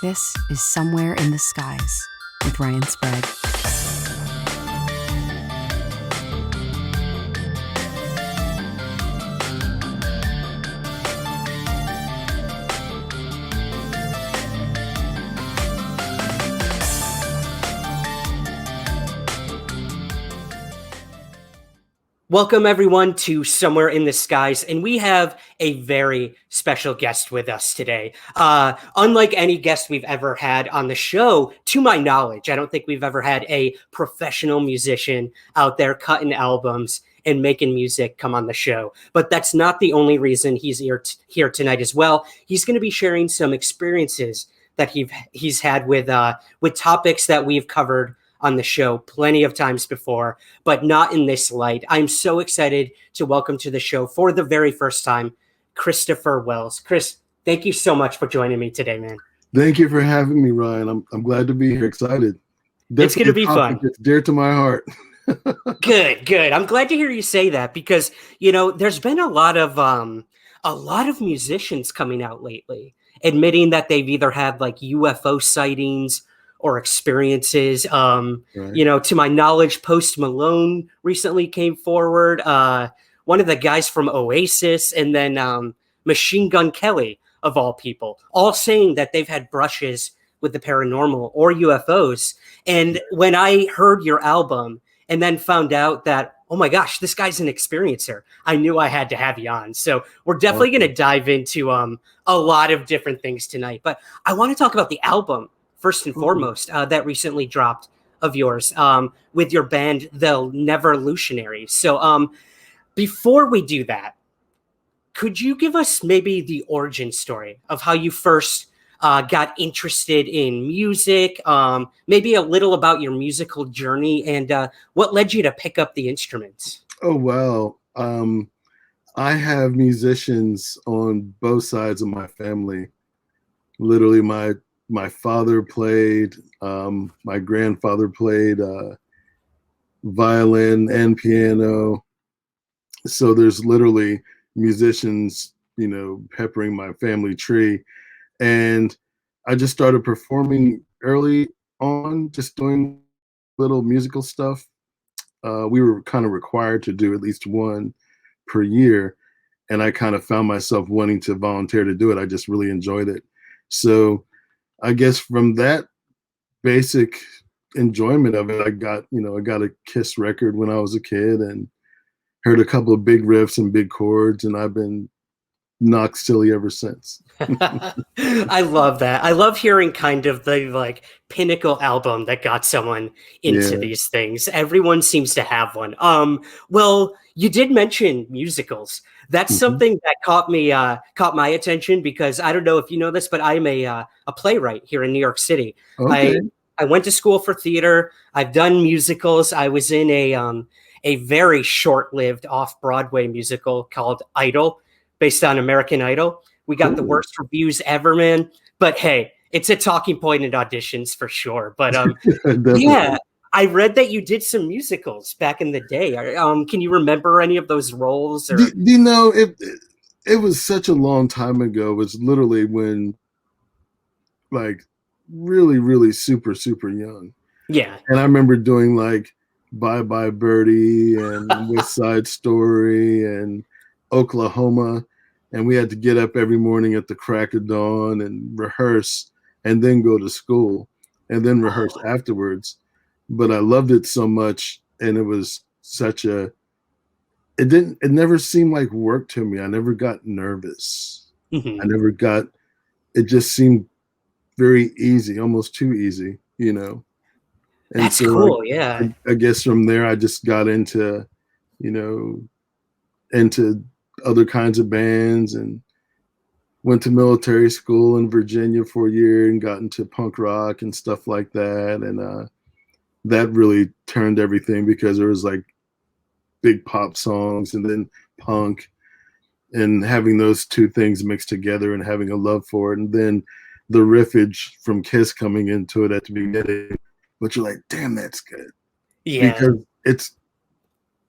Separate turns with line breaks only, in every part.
This is Somewhere in the Skies with Ryan Sprague.
Welcome, everyone, to Somewhere in the Skies, and we have a very special guest with us today. Unlike any guest we've ever had on the show, to my knowledge, I don't think we've ever had a professional musician out there cutting albums and making music come on the show. But that's not the only reason he's here tonight as well. He's going to be sharing some experiences that he's had with topics that we've covered on the show plenty of times before, but not in this light. I'm so excited to welcome to the show for the very first time, Christopher Wells. Chris, thank you so much for joining me today, man.
Thank you for having me, Ryan. I'm glad to be here. Excited.
Definitely it's going to be fun.
It's dear to my heart.
Good. I'm glad to hear you say that because, you know, there's been a lot of musicians coming out lately admitting that they've either had like UFO sightings or experiences. Right. You know, to my knowledge, Post Malone recently came forward. One of the guys from Oasis, and then Machine Gun Kelly, of all people, all saying that they've had brushes with the paranormal or UFOs. And when I heard your album and then found out that, oh my gosh, this guy's an experiencer, I knew I had to have you on. So we're definitely going to dive into a lot of different things tonight. But I want to talk about the album first and foremost, that recently dropped of yours with your band, the Neverlutionaries. So before we do that, could you give us maybe the origin story of how you first got interested in music, maybe a little about your musical journey, and what led you to pick up the instruments?
Oh, wow. I have musicians on both sides of my family. Literally, my father played, my grandfather played violin and piano. So there's literally musicians, you know, peppering my family tree. And I just started performing early on, just doing little musical stuff. We were kind of required to do at least one per year. And I kind of found myself wanting to volunteer to do it. I just really enjoyed it. So I guess from that basic enjoyment of it, I got a Kiss record when I was a kid and heard a couple of big riffs and big chords, and I've been knocked silly ever since.
I love that. I love hearing kind of the like pinnacle album that got someone into these things. Everyone seems to have one. Well, you did mention musicals. That's something that caught my attention because I don't know if you know this, but I'm a playwright here in New York City.
Okay.
I went to school for theater. I've done musicals. I was in a very short-lived off-Broadway musical called Idol, based on American Idol. We got the worst reviews ever, man. But hey, it's a talking point in auditions for sure. But yeah, I read that you did some musicals back in the day. Can you remember any of those roles? Or?
You know, it was such a long time ago. It was literally when, like, really, really super, super young.
Yeah.
And I remember doing like Bye Bye Birdie and West Side Story and Oklahoma. And we had to get up every morning at the crack of dawn and rehearse and then go to school and then rehearse afterwards. But I loved it so much. And it was it never seemed like work to me. I never got nervous. It just seemed very easy, almost too easy, you know? And
that's so cool. Yeah.
I guess from there, I just got into other kinds of bands and went to military school in Virginia for a year and got into punk rock and stuff like that. And that really turned everything because there was like big pop songs and then punk, and having those two things mixed together and having a love for it. And then the riffage from Kiss coming into it at the beginning, but you're like, damn, that's good.
Yeah.
Because it's,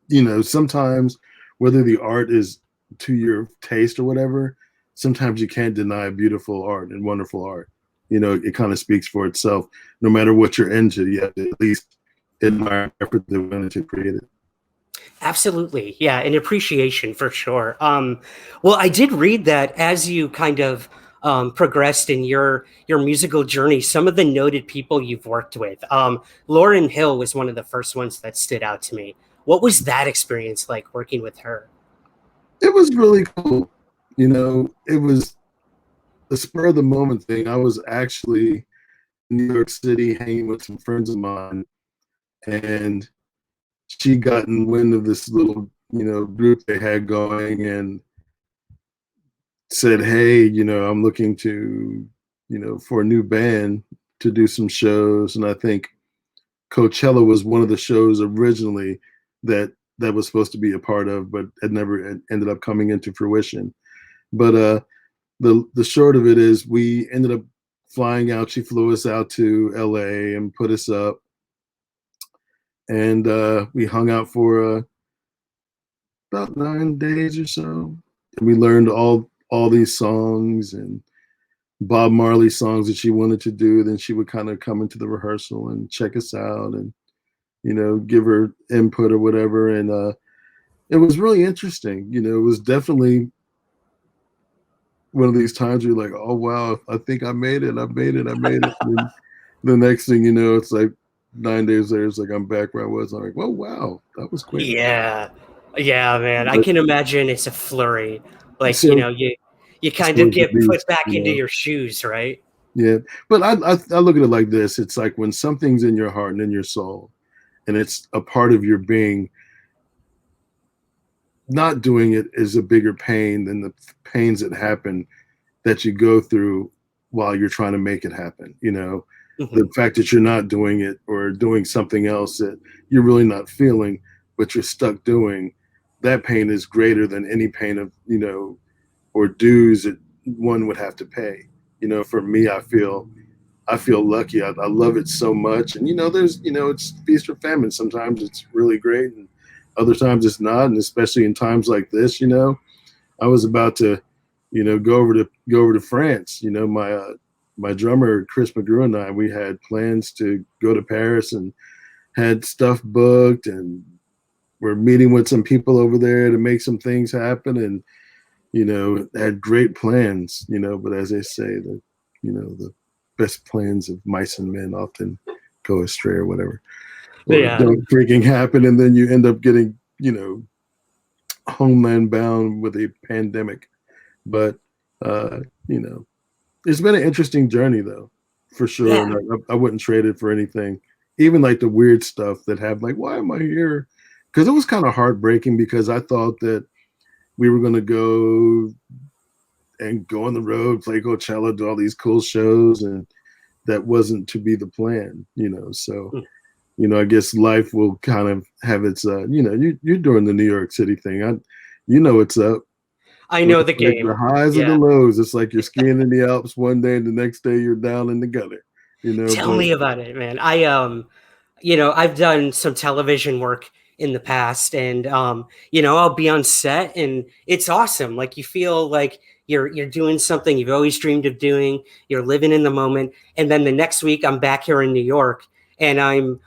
you know, sometimes whether the art is to your taste or whatever, sometimes you can't deny beautiful art and wonderful art. it kind of speaks for itself. No matter what you're into, you have to at least admire the effort they went into create it.
Absolutely. Yeah, an appreciation for sure. Well, I did read that as you kind of progressed in your musical journey, some of the noted people you've worked with. Lauryn Hill was one of the first ones that stood out to me. What was that experience like working with her?
It was really cool. It was a spur of the moment thing. I was actually in New York City hanging with some friends of mine, and she gotten wind of this little, group they had going and said, hey, I'm looking to, for a new band to do some shows. And I think Coachella was one of the shows originally that was supposed to be a part of, but had never ended up coming into fruition. But the short of it is we ended up flying out. She flew us out to LA and put us up. And we hung out for about 9 days or so. And we learned all these songs and Bob Marley songs that she wanted to do. Then she would kind of come into the rehearsal and check us out and, give her input or whatever. And it was really interesting. It was definitely one of these times where you're like, oh, wow, I think I made it. I made it. And the next thing you know, it's like 9 days later, it's like I'm back where I was. I'm like, oh, wow, that was quick.
Yeah. Yeah, man. I
But,
can imagine it's a flurry. Like,
so,
you kind
so
of
is the
get put
beast,
back into your shoes, right?
Yeah, but I look at it like this. It's like when something's in your heart and in your soul, and it's a part of your being, not doing it is a bigger pain than the pains that happen that you go through while you're trying to make it happen.
Mhm.
The fact that you're not doing it or doing something else that you're really not feeling, but you're stuck doing, that pain is greater than any pain of, or dues that one would have to pay. For me, I feel lucky. I love it so much. And, there's, it's feast or famine. Sometimes it's really great and other times it's not. And especially in times like this, I was about to, go over to France. My drummer, Chris McGrew, and I, we had plans to go to Paris and had stuff booked, and we're meeting with some people over there to make some things happen. And, had great plans, but as they say, the best plans of mice and men often go astray or whatever, or
Yeah.
don't freaking happen. And then you end up getting, homeland bound with a pandemic. But, uh, it's been an interesting journey though, for sure.
Yeah.
And I wouldn't trade it for anything. Even like the weird stuff that happened, like, why am I here? Because it was kind of heartbreaking because I thought that we were going to go on the road, play Coachella, do all these cool shows, and that wasn't to be the plan, So,
Mm.
I guess life will kind of have its, you're doing the New York City thing. It's up.
I know the
Like the
game.
highs and the
Yeah.
lows. It's like you're skiing in the Alps one day, and the next day you're down in the gutter.
Tell
But
me about it, man. I've done some television work in the past, and I'll be on set and it's awesome. Like you feel like you're doing something you've always dreamed of doing. You're living in the moment. And then the next week I'm back here in New York and I'm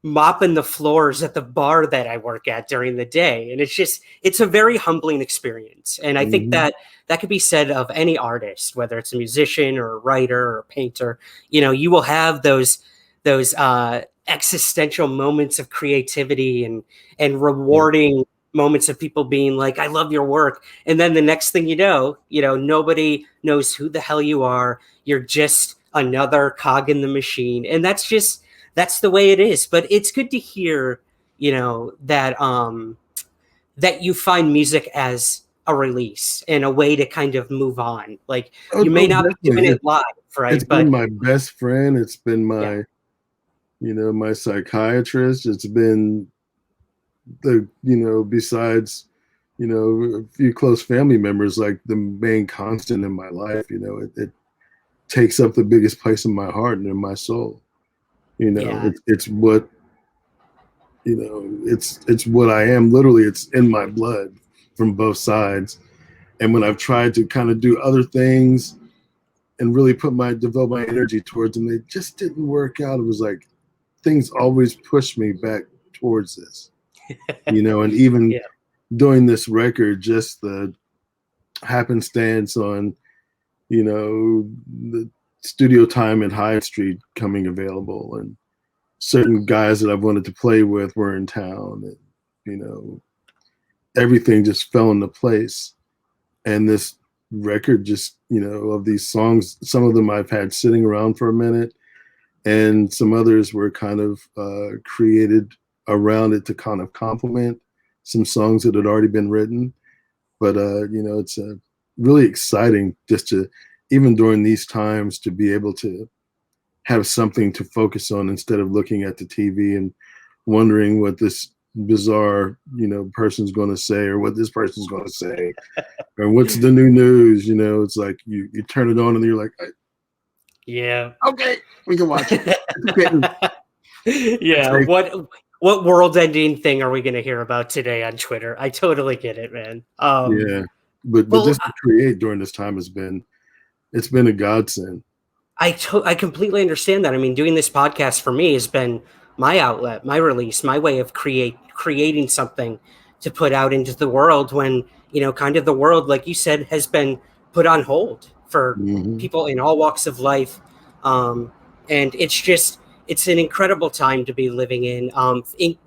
mopping the floors at the bar that I work at during the day. And it's a very humbling experience. And I think
mhm.
that could be said of any artist, whether it's a musician or a writer or a painter. You will have those existential moments of creativity and
Yeah.
rewarding moments of people being like, I love your work. And then the next thing nobody knows who the hell you are. You're just another cog in the machine. And that's the way it is. But it's good to hear, that you find music as a release and a way to kind of move on. Like
Oh,
you may
oh,
not be doing
definitely.
it live,
It's
right?
been
But
my best friend. It's been
yeah,
my psychiatrist. It's been besides, a few close family members, like the main constant in my life. It takes up the biggest place in my heart and in my soul.
yeah.
It's what, it's what I am. Literally, it's in my blood from both sides. And when I've tried to kind of do other things and really devote my energy towards them. They just didn't work out. It was like things always pushed me back towards this, and even
Yeah.
doing this record, just the happenstance on, the studio time at Hyde Street coming available, and certain guys that I've wanted to play with were in town, and, everything just fell into place. And this record just, of these songs, some of them I've had sitting around for a minute, and some others were kind of created around it to kind of complement some songs that had already been written. But it's really exciting just to, even during these times, to be able to have something to focus on instead of looking at the TV and wondering what this bizarre person's going to say, or what this person's going to say, or what's the new news. It's like you turn it on and you're like,
Yeah.
okay, we can watch it.
Yeah. What world-ending thing are we going to hear about today on Twitter? I totally get it, man.
Yeah, but just to create during this time it's been a godsend.
I completely understand that. I mean, doing this podcast for me has been my outlet, my release, my way of creating something to put out into the world when, kind of the world, like you said, has been put on hold for people in all walks of life. And it's an incredible time to be living in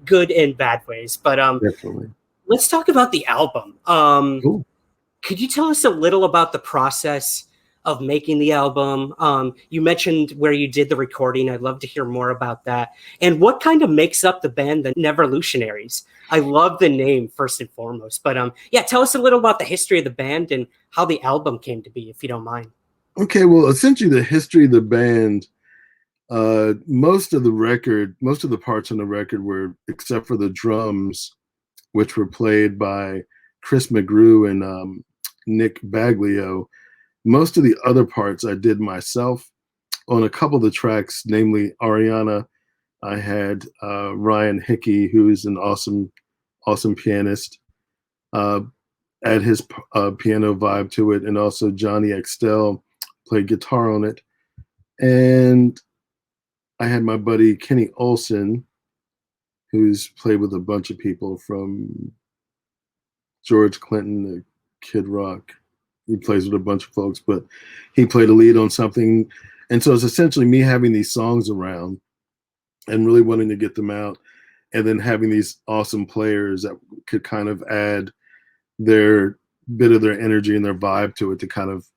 good and bad ways. But
Definitely.
let's talk about the album.
Cool.
Could you tell us a little about the process of making the album? You mentioned where you did the recording. I'd love to hear more about that. And what kind of makes up the band, the Neverlutionaries? I love the name first and foremost. But tell us a little about the history of the band and how the album came to be, if you don't mind.
Okay, well, essentially the history of the band, most of the parts on the record were, except for the drums, which were played by Chris McGrew and Nick Baglio. Most of the other parts I did myself. On a couple of the tracks, namely Ariana, I had Ryan Hickey, who's an awesome pianist, add his piano vibe to it, and also Johnny Extell played guitar on it. And I had my buddy Kenny Olson, who's played with a bunch of people from George Clinton to Kid Rock. He plays with a bunch of folks, but he played a lead on something. And so it's essentially me having these songs around and really wanting to get them out, and then having these awesome players that could kind of add their bit of their energy and their vibe to it to kind of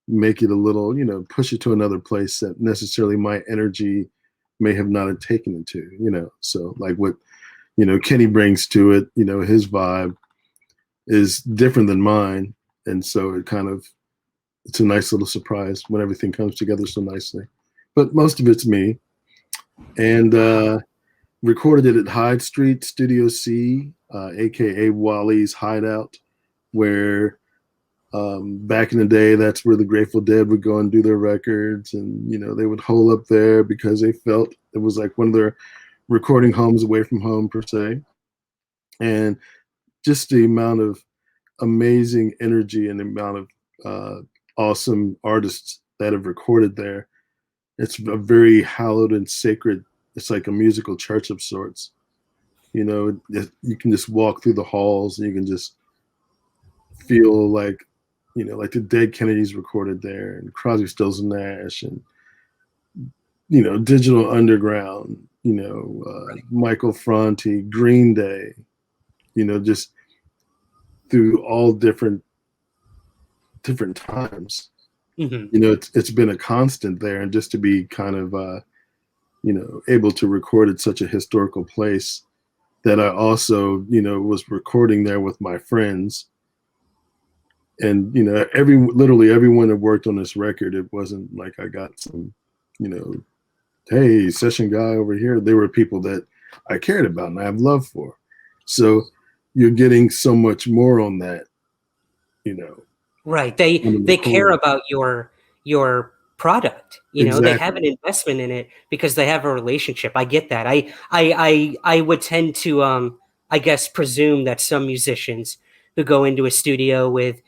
make it a little, push it to another place that necessarily my energy may have not have taken it to, So like what, Kenny brings to it, his vibe is different than mine. And so it's a nice little surprise when everything comes together so nicely. But most of it's me. And recorded it at Hyde Street, Studio C, aka Wally's Hideout, where back in the day, that's where the Grateful Dead would go and do their records. And, they would hole up there because they felt it was like one of their recording homes away from home, per se. And just the amount of amazing energy and the amount of awesome artists that have recorded there. It's a very hallowed and sacred, it's like a musical church of sorts. You can just walk through the halls and you can just feel like, like the Dead Kennedys recorded there, and Crosby, Stills and Nash, and, Digital Underground,
Right.
Michael Franti, Green Day, just through all different times. It's been a constant there, and just to be kind of able to record at such a historical place that I also was recording there with my friends. And literally everyone that worked on this record, it wasn't like I got some hey, session guy over here. They were people that I cared about and I have love for. So you're getting so much more on that,
Right. They care about your product.
Exactly.
They have an investment in it because they have a relationship. I get that. I would tend to I guess presume that some musicians who go into a studio with,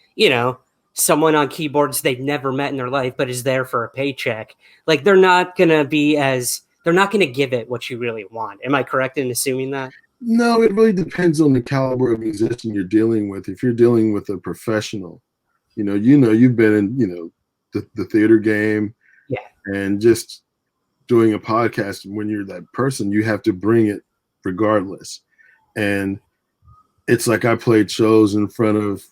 someone on keyboards they've never met in their life, but is there for a paycheck. Like they're not going to give it what you really want. Am I correct in assuming that?
No, it really depends on the caliber of musician you're dealing with. If you're dealing with a professional, you've been in, the theater game,
Yeah.
and just doing a podcast. When you're that person, you have to bring it regardless. And it's like I played shows in front of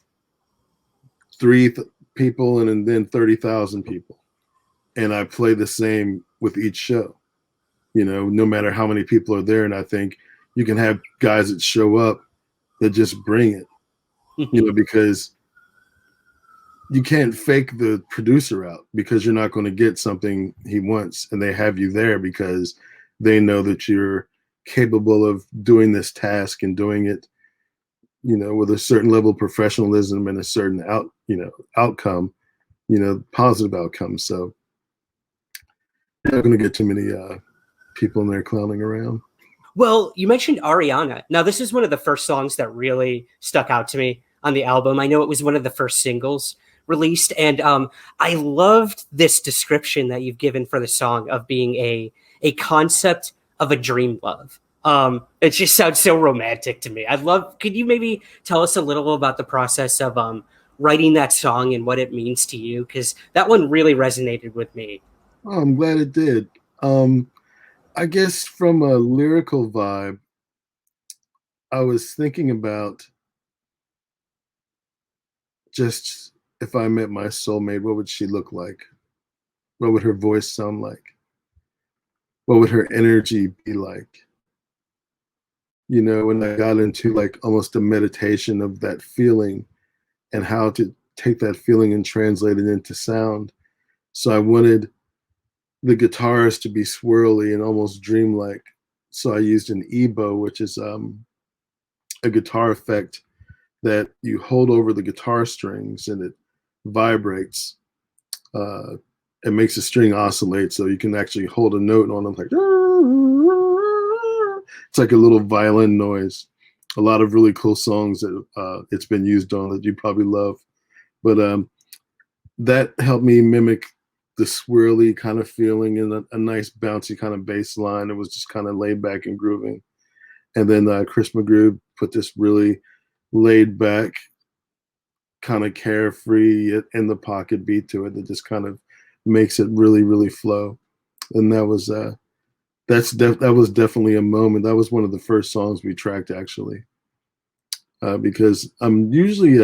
three people and then 30,000 people. And I play the same with each show, no matter how many people are there. And I think you can have guys that show up that just bring it, because you can't fake the producer out, because you're not going to get something he wants. And they have you there because they know that you're capable of doing this task and doing it, with a certain level of professionalism and a certain outcome, positive outcome. So you're not going to get too many people in there clowning around.
Well, you mentioned Ariana. Now, this is one of the first songs that really stuck out to me on the album. I know it was one of the first singles released, and I loved this description that you've given for the song of being a concept of a dream love. It just sounds so romantic to me. Could you maybe tell us a little about the process of writing that song and what it means to you? Because that one really resonated with me.
Oh, I'm glad it did. I guess from a lyrical vibe, I was thinking about just if I met my soulmate, what would she look like? What would her voice sound like? What would her energy be like? When I got into like almost a meditation of that feeling and how to take that feeling and translate it into sound. So I wanted the guitars to be swirly and almost dreamlike. So I used an EBow, which is a guitar effect that you hold over the guitar strings and it vibrates. It makes the string oscillate, so you can actually hold a note on it, like it's like a little violin noise. A lot of really cool songs that it's been used on that you probably love. But that helped me mimic the swirly kind of feeling and a nice bouncy kind of bass line. It was just kind of laid back and grooving. And then Chris McGrew put this really laid back, kind of carefree in the pocket beat to it that just kind of makes it really, really flow. And that was that was definitely a moment. That was one of the first songs we tracked, actually, because I'm usually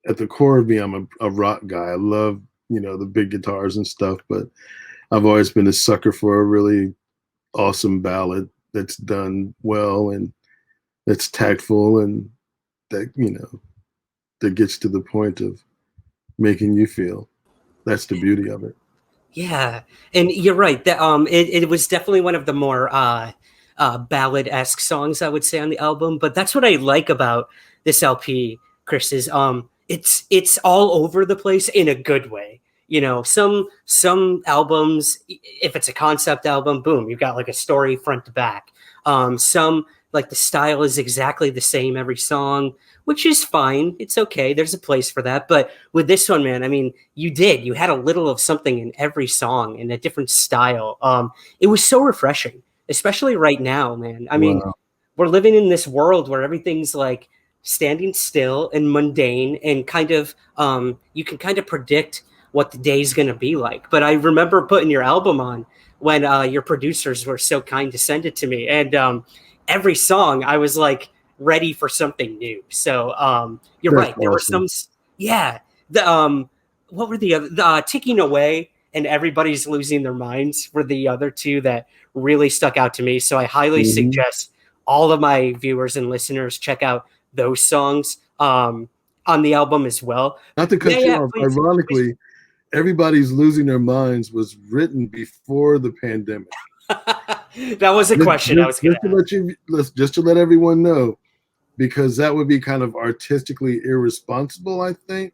at the core of me, I'm a rock guy. I love the big guitars and stuff, but I've always been a sucker for a really awesome ballad that's done well and that's tactful and that that gets to the point of making you feel. That's the beauty of it.
Yeah, and you're right. That it was definitely one of the more ballad-esque songs, I would say, on the album. But that's what I like about this LP, Chris. Is it's all over the place in a good way. Some albums, if it's a concept album, boom, you've got like a story front to back. Some, like, the style is exactly the same every song, which is fine. It's okay. There's a place for that. But with this one, man, I mean, you had a little of something in every song in a different style. It was so refreshing, especially right now, man. I mean, we're living in this world where everything's like standing still and mundane and kind of, you can kind of predict what the day's going to be like. But I remember putting your album on when your producers were so kind to send it to me. And every song I was like ready for something new. So you're
That's
right. There were some, yeah. What were the other, Ticking Away and Everybody's Losing Their Minds were the other two that really stuck out to me. So I highly suggest all of my viewers and listeners check out those songs on the album as well.
Not to cut you off, ironically, Everybody's Losing Their Minds was written before the pandemic.
That was a question I was going
to just to let everyone know, because that would be kind of artistically irresponsible, I think.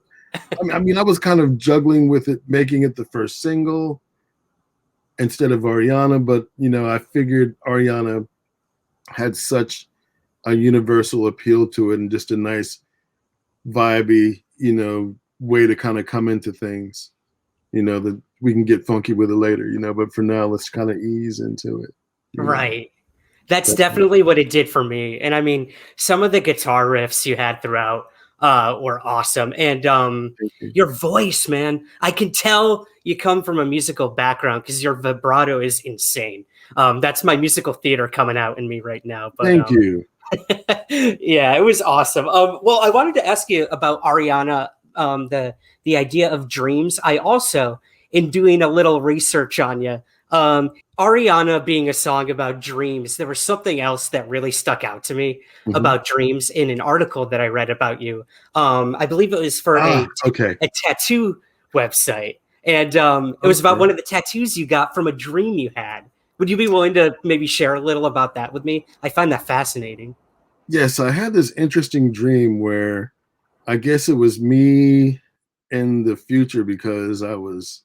I mean, I was kind of juggling with it, making it the first single instead of Ariana, but I figured Ariana had such a universal appeal to it and just a nice vibey, way to kind of come into things, that we can get funky with it later, but for now, let's kind of ease into it.
Right. That's definitely what it did for me. And I mean, some of the guitar riffs you had throughout were awesome. And your voice, man, I can tell you come from a musical background because your vibrato is insane. That's my musical theater coming out in me right now. But
Thank you.
yeah, it was awesome. Well, I wanted to ask you about Ariana, the idea of dreams. I also, in doing a little research on you, Ariana being a song about dreams, there was something else that really stuck out to me about dreams in an article that I read about you. I believe it was for a tattoo website. And it was about one of the tattoos you got from a dream you had. Would you be willing to maybe share a little about that with me? I find that fascinating.
Yes, I had this interesting dream where I guess it was me in the future because I was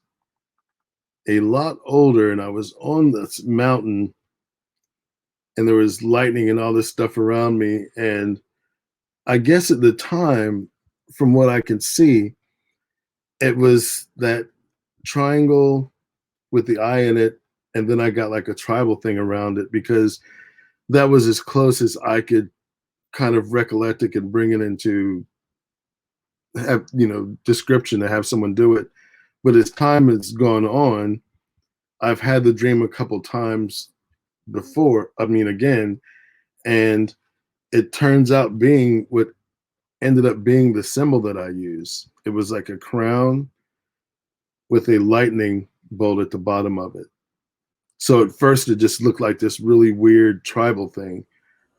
a lot older and I was on this mountain and there was lightning and all this stuff around me. And I guess at the time, from what I can see, it was that triangle with the eye in it. And then I got like a tribal thing around it because that was as close as I could kind of recollect it and bring it into description to have someone do it. But as time has gone on, I've had the dream a couple times before, again, and it turns out being what ended up being the symbol that I use. It was like a crown with a lightning bolt at the bottom of it. So at first it just looked like this really weird tribal thing,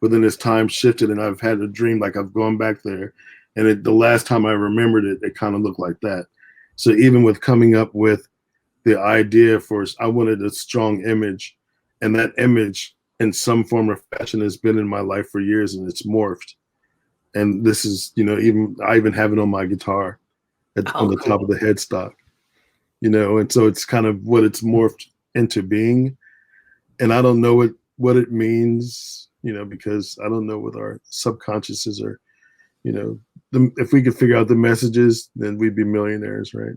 but then as time shifted and I've had a dream like I've gone back there, and the last time I remembered it, it kind of looked like that. So even with coming up with the idea I wanted a strong image, and that image in some form or fashion has been in my life for years, and it's morphed. And this is, I even have it on my guitar on the top of the headstock, and so it's kind of what it's morphed into being. And I don't know what it means, because I don't know what our subconsciouses are, if we could figure out the messages, then we'd be millionaires, right?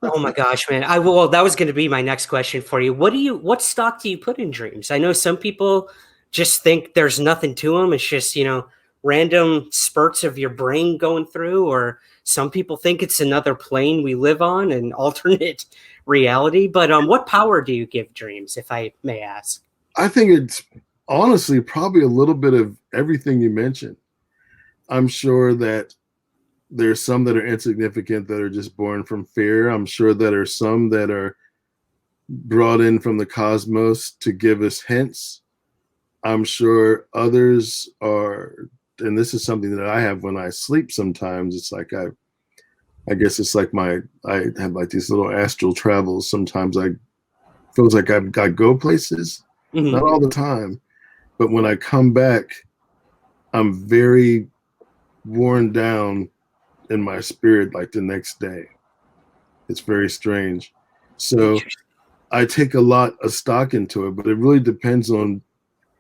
Oh my gosh, man. Well, that was going to be my next question for you. What stock do you put in dreams? I know some people just think there's nothing to them. It's just, random spurts of your brain going through, or some people think it's another plane we live on, an alternate reality. But what power do you give dreams, if I may ask?
I think it's honestly probably a little bit of everything you mentioned. I'm sure that there's some that are insignificant that are just born from fear. I'm sure that are some that are brought in from the cosmos to give us hints. I'm sure others are, and this is something that I have when I sleep sometimes. It's like I guess it's like I have like these little astral travels. Sometimes feels like I go places, not all the time, but when I come back, I'm very worn down in my spirit like the next day. It's very strange. So I take a lot of stock into it, but it really depends on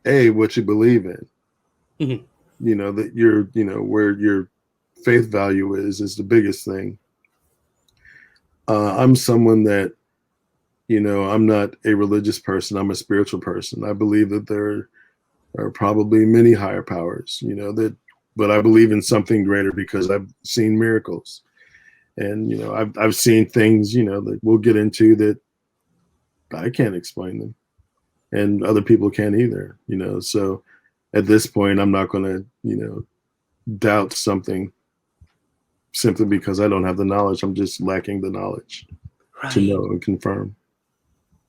what you believe in. That where your faith value is the biggest thing. I'm someone that, I'm not a religious person. I'm a spiritual person. I believe that there are probably many higher powers, but I believe in something greater because I've seen miracles, and I've seen things that we'll get into that I can't explain them, and other people can't either. So at this point, I'm not going to doubt something simply because I don't have the knowledge. I'm just lacking the knowledge to know and confirm.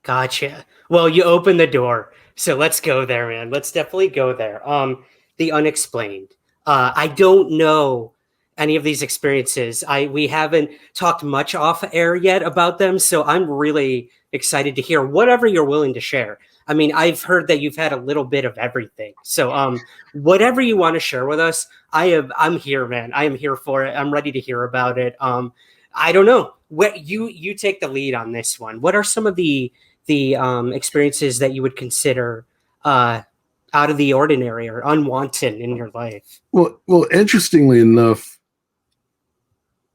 Gotcha. Well, you opened the door, so let's go there, man. Let's definitely go there. The unexplained. I don't know any of these experiences. We haven't talked much off air yet about them, so I'm really excited to hear whatever you're willing to share. I mean, I've heard that you've had a little bit of everything. So whatever you want to share with us, I'm here, man. I am here for it. I'm ready to hear about it. I don't know. What you take the lead on this one. What are some of the experiences that you would consider out of the ordinary or unwanted in your life?
Well, interestingly enough,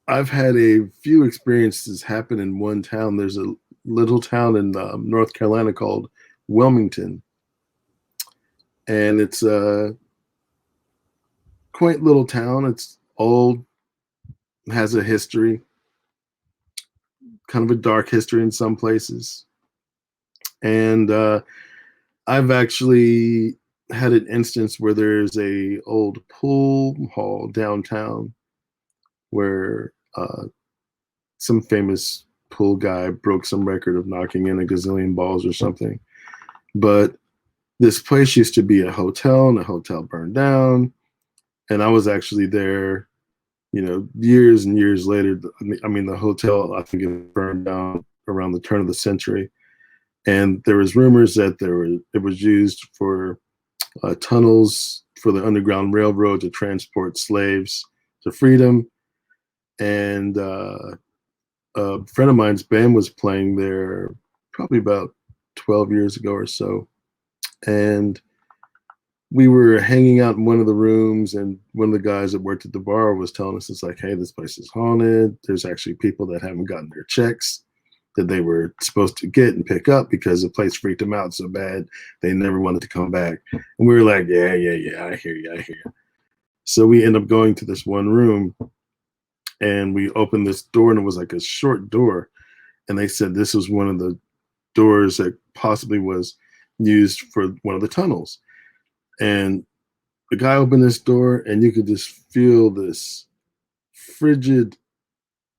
I've had a few experiences happen in one town. There's a little town in North Carolina called Wilmington, and it's a quaint little town. It's old, has a history, kind of a dark history in some places. And I've actually had an instance where there's a old pool hall downtown where some famous pool guy broke some record of knocking in a gazillion balls or something. But this place used to be a hotel, and the hotel burned down. And I was actually there, years and years later. I mean, the hotel, I think it burned down around the turn of the century. And there was rumors that it was used for tunnels for the Underground Railroad to transport slaves to freedom. And a friend of mine's band was playing there probably about 12 years ago or so. And we were hanging out in one of the rooms, and one of the guys that worked at the bar was telling us, it's like, hey, this place is haunted. There's actually people that haven't gotten their checks that they were supposed to get and pick up because the place freaked them out so bad they never wanted to come back. And we were like, yeah, I hear you. So we end up going to this one room, and we opened this door, and it was like a short door. And they said this was one of the doors that possibly was used for one of the tunnels. And the guy opened this door, and you could just feel this frigid,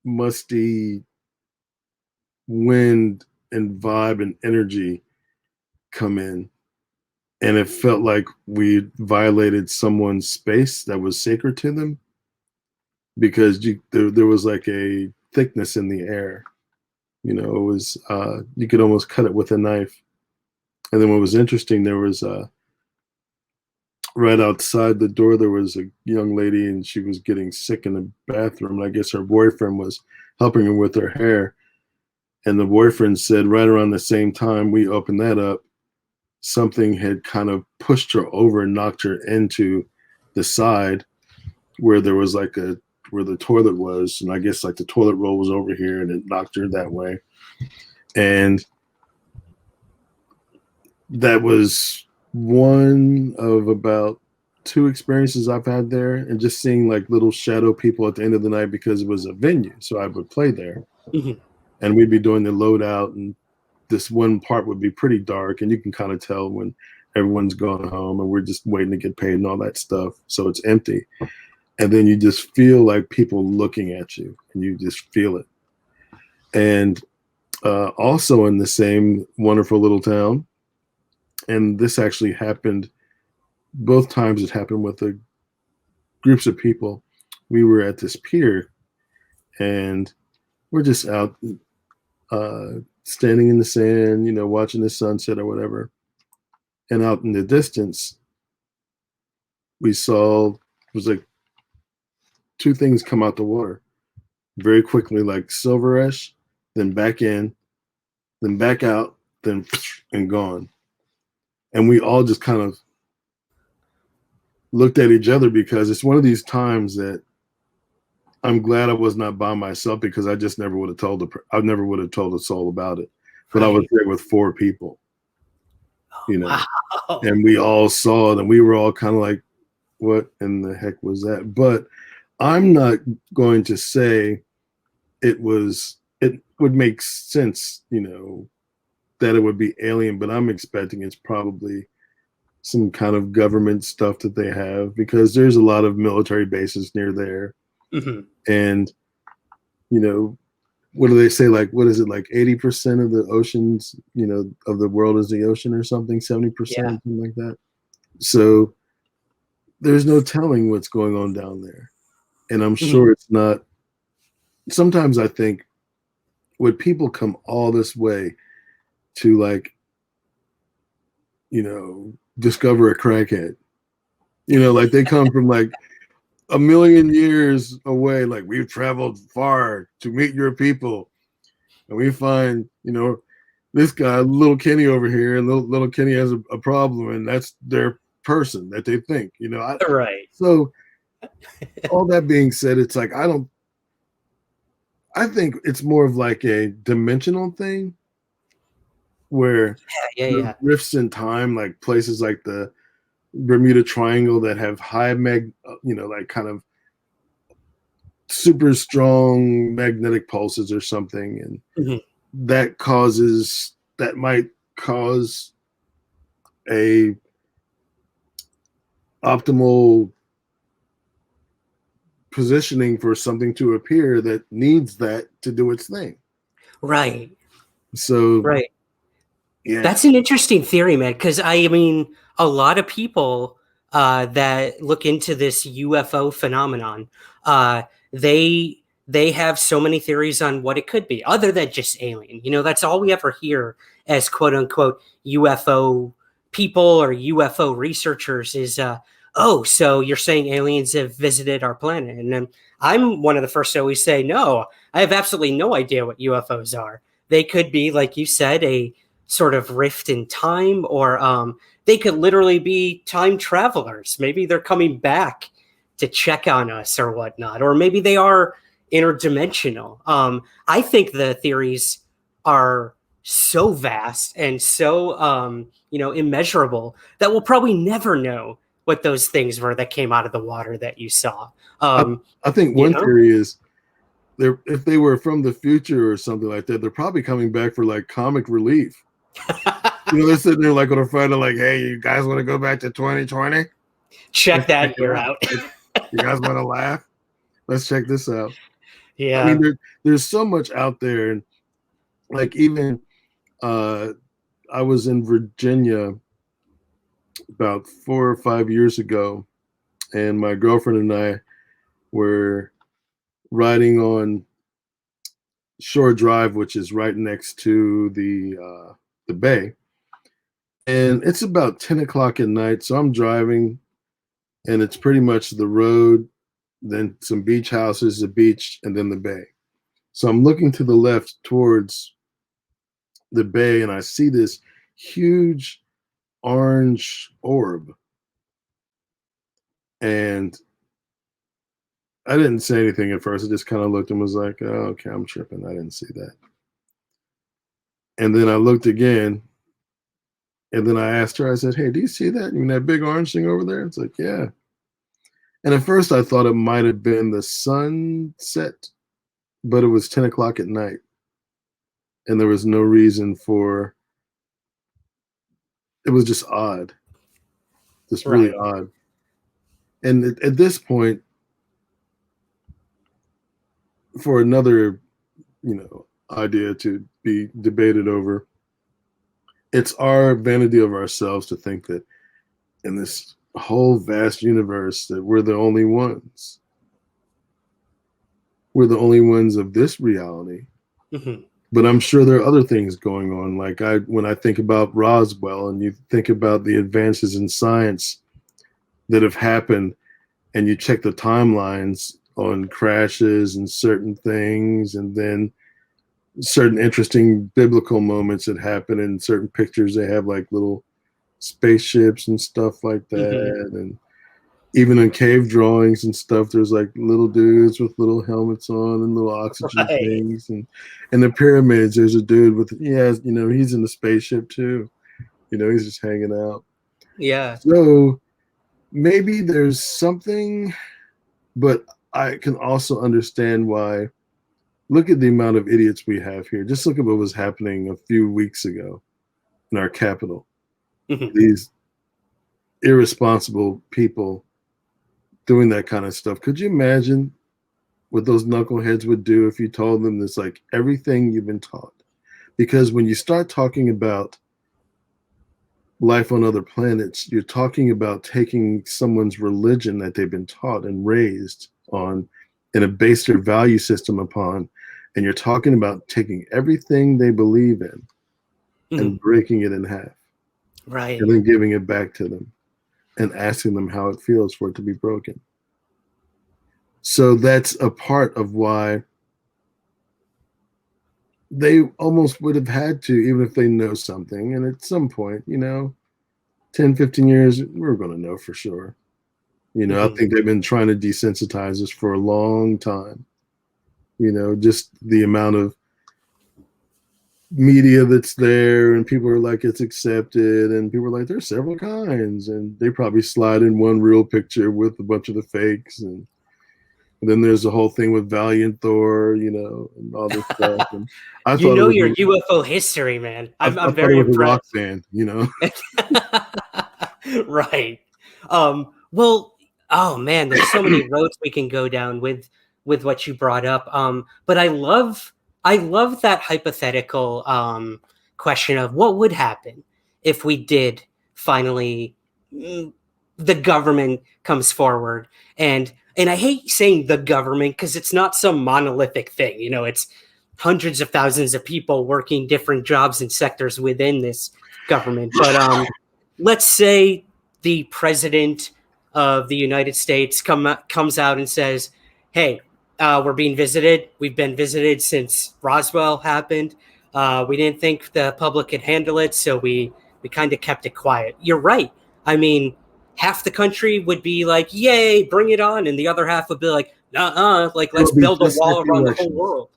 musty wind and vibe and energy come in. And it felt like we violated someone's space that was sacred to them, because there was like a thickness in the air. It was, you could almost cut it with a knife. And then what was interesting, there was right outside the door, there was a young lady, and she was getting sick in the bathroom. And I guess her boyfriend was helping her with her hair. And the boyfriend said right around the same time we opened that up, something had kind of pushed her over and knocked her into the side where there was where the toilet was. And I guess like the toilet roll was over here, and it knocked her that way. And that was one of about 2 experiences I've had there, and just seeing like little shadow people at the end of the night, because it was a venue. So I would play there. Mm-hmm. And we'd be doing the loadout, and this one part would be pretty dark, and you can kind of tell when everyone's going home and we're just waiting to get paid and all that stuff. So it's empty. And then you just feel like people looking at you, and you just feel it. And also in the same wonderful little town, and this actually happened, both times it happened with groups of people. We were at this pier, and we're just out standing in the sand, watching the sunset or whatever. And out in the distance, we saw, it was like 2 things come out the water very quickly, like silverish, then back in, then back out, then and gone. And we all just kind of looked at each other, because it's one of these times that I'm glad I was not by myself, because I just never would have told a soul about it. But right. I was there with 4 people, wow. And we all saw it, and we were all kind of like, what in the heck was that? But I'm not going to say it would make sense, that it would be alien, but I'm expecting it's probably some kind of government stuff that they have, because there's a lot of military bases near there. Mm-hmm. And, what do they say? Like, what is it? Like 80% of the oceans, of the world is the ocean or something, 70%, something like that. So there's no telling what's going on down there. And I'm sure it's not. Sometimes I think, would people come all this way to discover a crackhead? Like they come from like a million years away, like we've traveled far to meet your people, and we find, this guy, little Kenny over here, and little Kenny has a problem, and that's their person that they think,
right.
So all that being said, it's like, I don't I think it's more of like a dimensional thing where
Yeah,
the
yeah.
rifts in time, like places like the Bermuda Triangle that have high like kind of super strong magnetic pulses or something, and
Mhm.
that might cause a optimal positioning for something to appear that needs that to do its thing.
Right,
So
right.
yeah,
That's an interesting theory, man, because I mean, a lot of people that look into this UFO phenomenon, uh, they they have so many theories on what it could be, other than just alien. You know, that's all we ever hear as quote unquote UFO people or UFO researchers is, oh, so you're saying aliens have visited our planet? And I'm one of the first to always say, no, I have absolutely no idea what UFOs are. They could be, like you said, a sort of rift in time, or they could literally be time travelers. Maybe they're coming back to check on us or whatnot, or maybe they are interdimensional. I think the theories are so vast and so immeasurable that we'll probably never know what those things were that came out of the water that you saw.
I, I think
You
one
know?
theory is if they were from the future or something like that, they're probably coming back for like comic relief. They're sitting there like on a Friday, like, hey, you guys want to go back to 2020?
Check
Let's check
that
it
year
out.
out.
You guys want to laugh? Let's check this out. I mean,
Yeah.
there's so much out there, and like even uh, I was in Virginia about 4 or 5 years ago, and my girlfriend and I were riding on Shore Drive, which is right next to the bay, and it's about 10 o'clock at night. So I'm driving, and it's pretty much the road, then some beach houses, the beach, and then the bay. So I'm looking to the left towards the bay, and I see this huge orange orb, and I didn't say anything at first. I just kind of looked and was like, oh, okay, I'm tripping. I didn't see that. And then I looked again, and then I asked her, I said, hey, do you see that? You mean that big orange thing over there? It's like, yeah. And at first I thought it might have been the sunset, but it was 10 o'clock at night. And there was no reason for it, was just odd, just really
Right.
odd. And at this point, for another, idea to be debated over, it's our vanity of ourselves to think that in this whole vast universe that we're the only ones. We're the only ones of this reality.
Mhm.
But I'm sure there are other things going on. Like when I think about Roswell, and you think about the advances in science that have happened, and you check the timelines on crashes and certain things, and then certain interesting biblical moments that happen in certain pictures. They have like little spaceships and stuff like
Mhm.
that, and even in cave drawings and stuff, there's like little dudes with little helmets on and little oxygen
Right.
things, and in the pyramids, there's a dude with he's in the spaceship too. He's just hanging out.
Yeah.
So maybe there's something, but I can also understand why. Look at the amount of idiots we have here. Just look at what was happening a few weeks ago in our capital.
Mhm.
These irresponsible people doing that kind of stuff. Could you imagine what those knuckleheads would do if you told them this, like everything you've been taught? Because when you start talking about life on other planets, you're talking about taking someone's religion that they've been taught and raised on and have based their value system upon. And you're talking about taking everything they believe in
Mhm.
and breaking it in half
Right.
and then giving it back to them and asking them how it feels for it to be broken. So that's a part of why they almost would have had to, even if they know something. And at some point, 10, 15 years, we're going to know for sure. I
Mhm.
think they've been trying to desensitize us for a long time. Just the amount of media that's there, and people are like, it's accepted, and people are like, there's several kinds, and they probably slide in one real picture with a bunch of the fakes, and then there's the whole thing with Valiant Thor, and all this stuff. And I
You
thought it
know
was
your UFO history, man.
I
I'm
thought it
very
was a rock
impressed.
band,
Right. Well, oh man, there's so many roads we can go down with what you brought up. But I love that hypothetical question of what would happen if we did finally the government comes forward, and I hate saying the government because it's not some monolithic thing. It's hundreds of thousands of people working different jobs and sectors within this government. But let's say the president of the United States comes out and says, "Hey, we're being visited. We've been visited since Roswell happened. We didn't think the public could handle it, so we kind of kept it quiet." You're right. I mean, half the country would be like, "Yay, bring it on," and the other half would be like, "Nuh-uh, like let's
It'll be
build a
just like
wall
the
around the whole
elections.
world."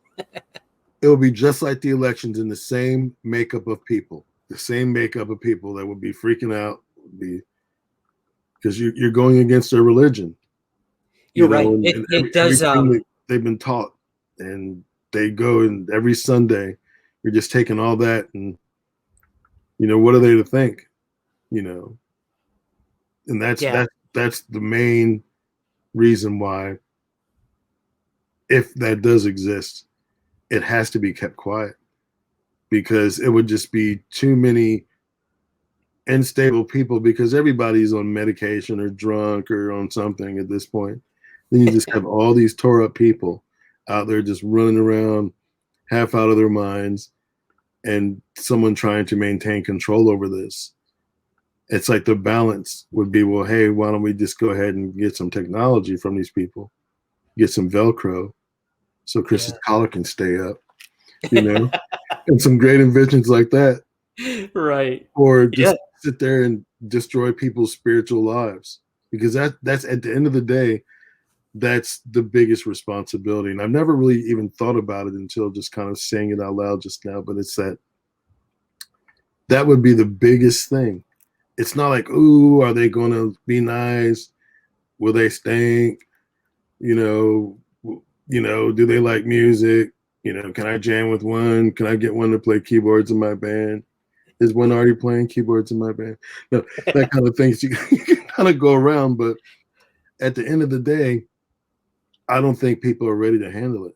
It will be just like the elections, in the same makeup of people, that would be freaking out, because you're going against their religion,
You're right.
and,
It
and
it does.
everything that they've been taught, and they go, and every Sunday you're just taking all that, and what are they to think, and that's
Yeah.
that's the main reason why, if that does exist, it has to be kept quiet, because it would just be too many unstable people, because everybody's on medication or drunk or on something at this point. Then you just have all these tore up people out there just running around half out of their minds, and someone trying to maintain control over this. It's like the balance would be, well, hey, why don't we just go ahead and get some technology from these people, get some Velcro so Chris's collar can stay up, and some great inventions like that.
Right.
Or
Yeah.
just sit there and destroy people's spiritual lives, because that's at the end of the day, that's the biggest responsibility. And I've never really even thought about it until just kind of saying it out loud just now, but it's that would be the biggest thing. It's not like, ooh, are they going to be nice? Will they stink? Do they like music? Can I jam with one? Can I get one to play keyboards in my band? Is one already playing keyboards in my band? No, that kind of things you can kind of go around. But at the end of the day, I don't think people are ready to handle it.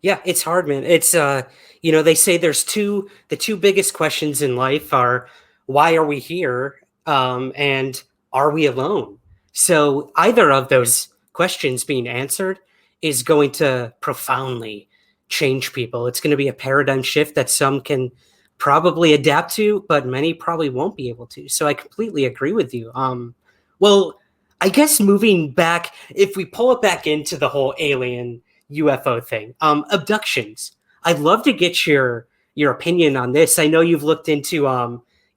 Yeah, it's hard, man. It's they say the two biggest questions in life are, why are we here? And are we alone? So either of those questions being answered is going to profoundly change people. It's going to be a paradigm shift that some can probably adapt to, but many probably won't be able to. So I completely agree with you. Well, I guess moving back, if we pull it back into the whole alien UFO thing, abductions. I'd love to get your opinion on this. I know you've looked into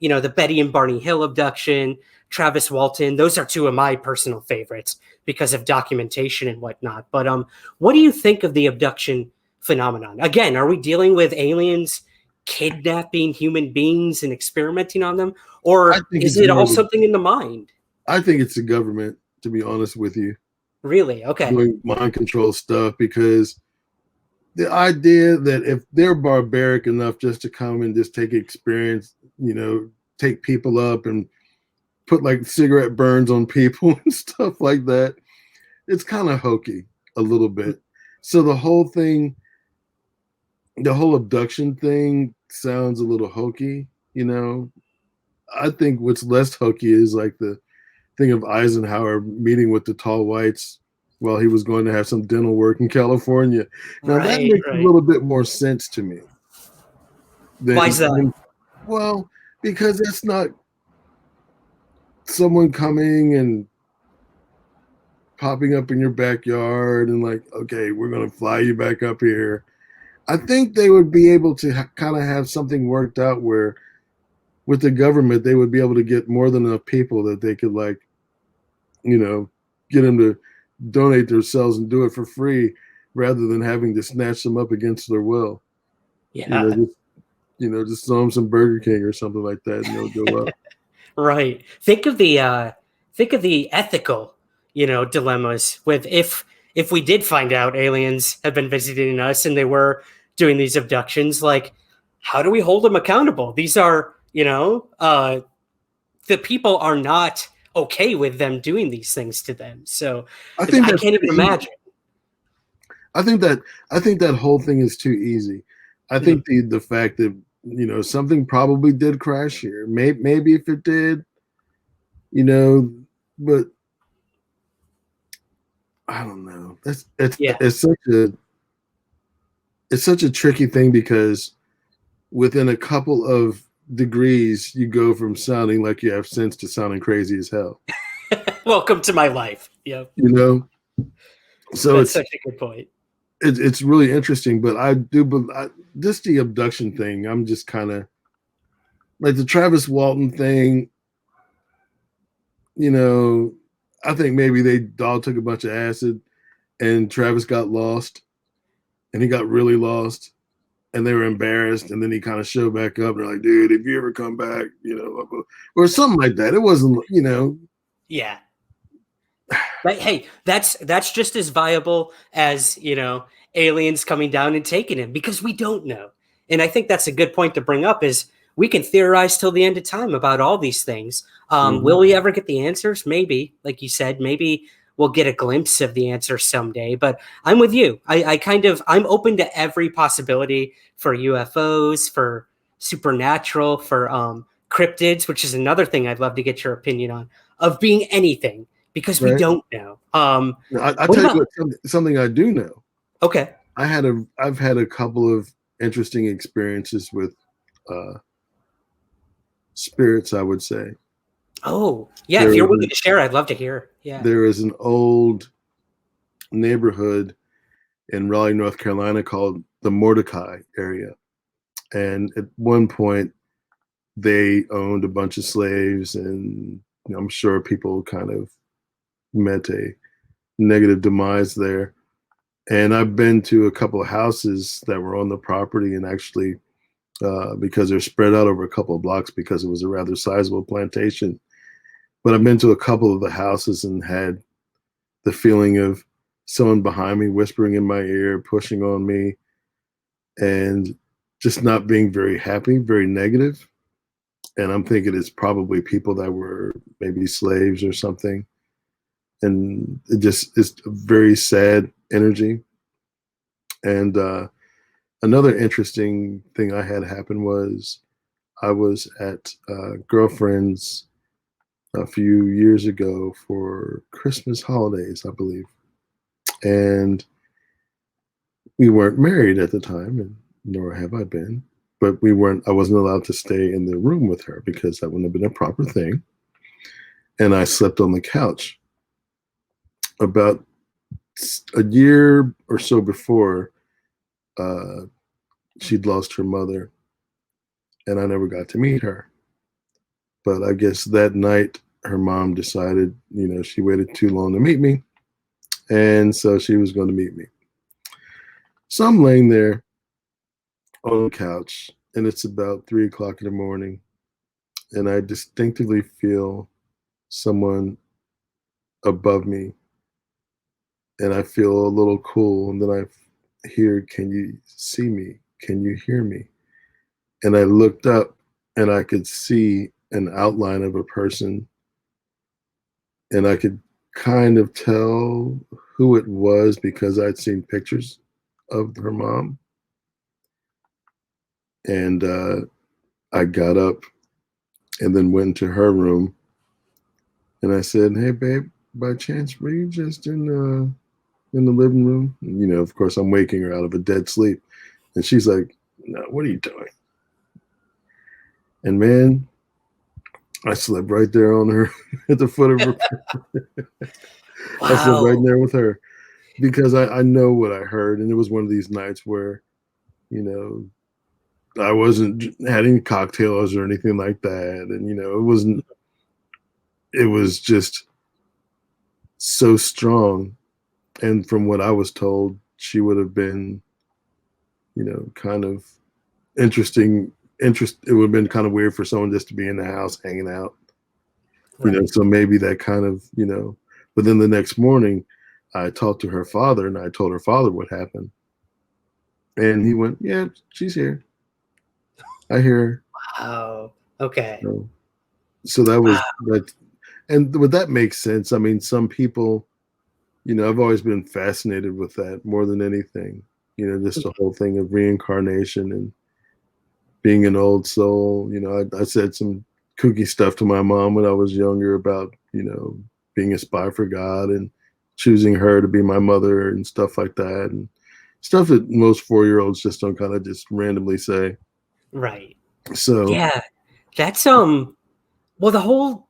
the Betty and Barney Hill abduction, Travis Walton. Those are two of my personal favorites because of documentation and whatnot. But what do you think of the abduction phenomenon? Again, are we dealing with aliens kidnapping human beings and experimenting on them, or is it all something in the mind?
I think it's the government, to be honest with you,
Really? Okay.
doing mind control stuff, because the idea that if they're barbaric enough just to come and just take experience, take people up and put like cigarette burns on people and stuff like that, it's kind of hokey a little bit. So the whole abduction thing sounds a little hokey. I think what's less hokey is like the thing of Eisenhower meeting with the tall whites while he was going to have some dental work in California. Now that
Right,
makes a
right.
little bit more sense to me
Why is that?
well, because that's not someone coming and popping up in your backyard and like, okay, we're going to fly you back up here. I think they would be able to kind of have something worked out where with the government, they would be able to get more than enough people that they could get them to donate themselves and do it for free. rather than having to snatch them up against their will.
Yeah.
Just throw them some Burger King or something like that, and they'll go up.
Right. Think of the ethical, dilemmas with if we did find out aliens have been visiting us and they were doing these abductions, like how do we hold them accountable? These are, the people are not okay with them doing these things to them. So
I think
I
that's
can't even
too easy.
imagine.
I think that whole thing is too easy. I think the fact that something probably did crash here. Maybe if it did, but I don't know.
Yeah.
It's such a tricky thing because within a couple of degrees, you go from sounding like you have sense to sounding crazy as hell.
Welcome to my life. Yeah.
So
That's such a good point.
It's really interesting, but just the abduction thing, I'm just kind of like the Travis Walton thing. I think maybe they all took a bunch of acid and Travis got lost and he got really lost and they were embarrassed. And then he kind of showed back up. They're like, dude, if you ever come back, or something like that. It wasn't,
Yeah. But hey, that's just as viable as, aliens coming down and taking him, because we don't know. And I think that's a good point to bring up is we can theorize till the end of time about all these things. Will we ever get the answers? Maybe, like you said, maybe we'll get a glimpse of the answer someday. But I'm with you. I'm open to every possibility for UFOs, for supernatural, for cryptids, which is another thing I'd love to get your opinion on, of being anything, because we don't know.
I'll tell you what, something I do know.
Okay.
I've had a couple of interesting experiences with spirits, I would say.
Oh, yeah. If you're willing to share, I'd love to hear. Yeah.
There is an old neighborhood in Raleigh, North Carolina called the Mordecai area. And at one point, they owned a bunch of slaves, and I'm sure people kind of met a negative demise there. And I've been to a couple of houses that were on the property, and actually, because they're spread out over a couple of blocks because it was a rather sizable plantation. But I've been to a couple of the houses and had the feeling of someone behind me whispering in my ear, pushing on me, and just not being very happy, very negative. And I'm thinking it's probably people that were maybe slaves or something. And it's a very sad energy. And another interesting thing I had happen was I was at a girlfriend's a few years ago for Christmas holidays, I believe. And we weren't married at the time, and nor have I been, but I wasn't allowed to stay in the room with her because that wouldn't have been a proper thing. And I slept on the couch. About a year or so before, she'd lost her mother, and I never got to meet her. But I guess that night, her mom decided, she waited too long to meet me, and so she was going to meet me. So I'm laying there on the couch, and it's about 3 o'clock in the morning, and I distinctively feel someone above me, and I feel a little cool, and then I hear, "Can you see me? Can you hear me?" And I looked up, and I could see an outline of a person, and I could kind of tell who it was because I'd seen pictures of her mom. And I got up and then went into her room, and I said, "Hey, babe, by chance, were you just in the living room?" And, of course, I'm waking her out of a dead sleep, and she's like, "No, what are you doing?" And man, I slept right there on her at the foot of her.
Wow.
I slept right there with her because I know what I heard, and it was one of these nights where, I wasn't having cocktails or anything like that. And, it was just so strong. And from what I was told, she would have been, kind of interesting. It would have been kind of weird for someone just to be in the house hanging out,
Right.
so maybe that kind of, but then the next morning I talked to her father and I told her father what happened. And he went, yeah, she's here. I hear her.
Oh, okay.
So that was
Wow.
that. And would that make sense? I mean, some people, I've always been fascinated with that more than anything, just the whole thing of reincarnation and being an old soul. I said some kooky stuff to my mom when I was younger about, being a spy for God and choosing her to be my mother and stuff like that. And stuff that most 4-year-olds just don't kind of just randomly say.
Right.
So
Yeah. That's well, the whole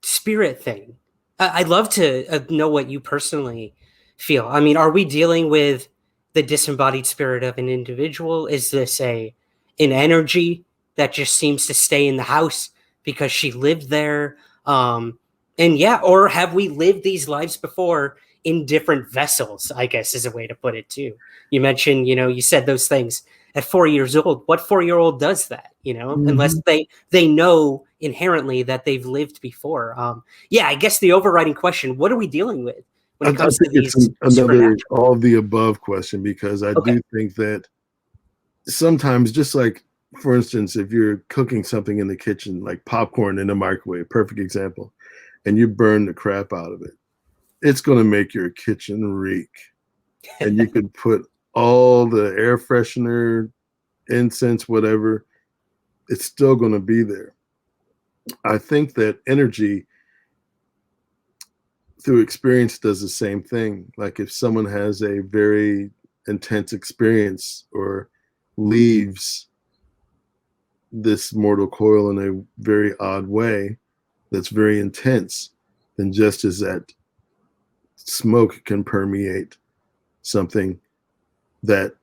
spirit thing. I'd love to know what you personally feel. I mean, are we dealing with the disembodied spirit of an individual? Is this an energy that just seems to stay in the house because she lived there? And yeah, or have we lived these lives before in different vessels? I guess is a way to put it too. You mentioned, you said those things at 4 years old. What 4-year-old does that? Unless they know inherently that they've lived before. Yeah, I guess the overriding question: what are we dealing with when
I
it comes
think
to
it's
these
another
supernatural?
all of the above question, because I
Okay.
do think that sometimes, just like, for instance, if you're cooking something in the kitchen, like popcorn in the microwave, perfect example, and you burn the crap out of it, it's going to make your kitchen reek. And you could put all the air freshener, incense, whatever, it's still going to be there. I think that energy through experience does the same thing. Like if someone has a very intense experience or leaves this mortal coil in a very odd way that's very intense, then just as that smoke can permeate something, that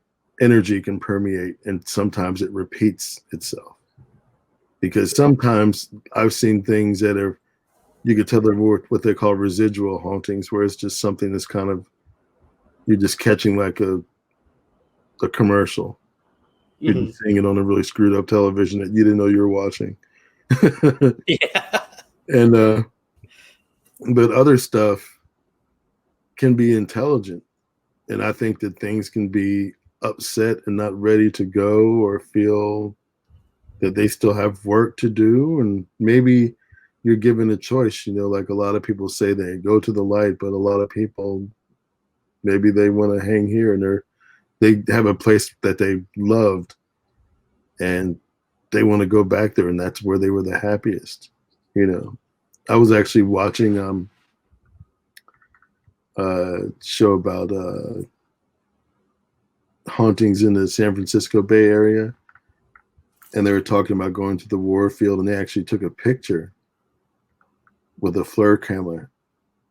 energy can permeate, and sometimes it repeats itself. Because sometimes I've seen things that are, you could tell they're more what they call residual hauntings, where it's just something that's kind of, you're just catching like a commercial. You're
Mhm.
just seeing it on a really screwed up television that you didn't know you were watching.
Yeah.
And but other stuff can be intelligent. And I think that things can be upset and not ready to go, or feel that they still have work to do. And maybe you're given a choice, like a lot of people say they go to the light, but a lot of people, maybe they want to hang here, and they have a place that they loved and they want to go back there, and that's where they were the happiest. I was actually watching a show about hauntings in the San Francisco Bay Area, and they were talking about going to the war field, and they actually took a picture with a FLIR camera,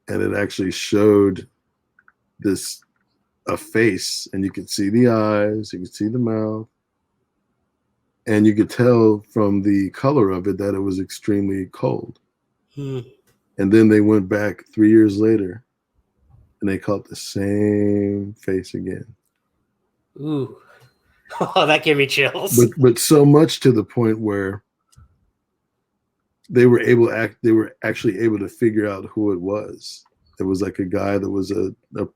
and it actually showed this a face, and you could see the eyes, you could see the mouth, and you could tell from the color of it that it was extremely cold.
Hmm.
And then they went back 3 years later, and they caught the same face again.
Ooh. Oh, that gave me chills.
But so much to the point where they were actually able to figure out who it was. It was like a guy that was a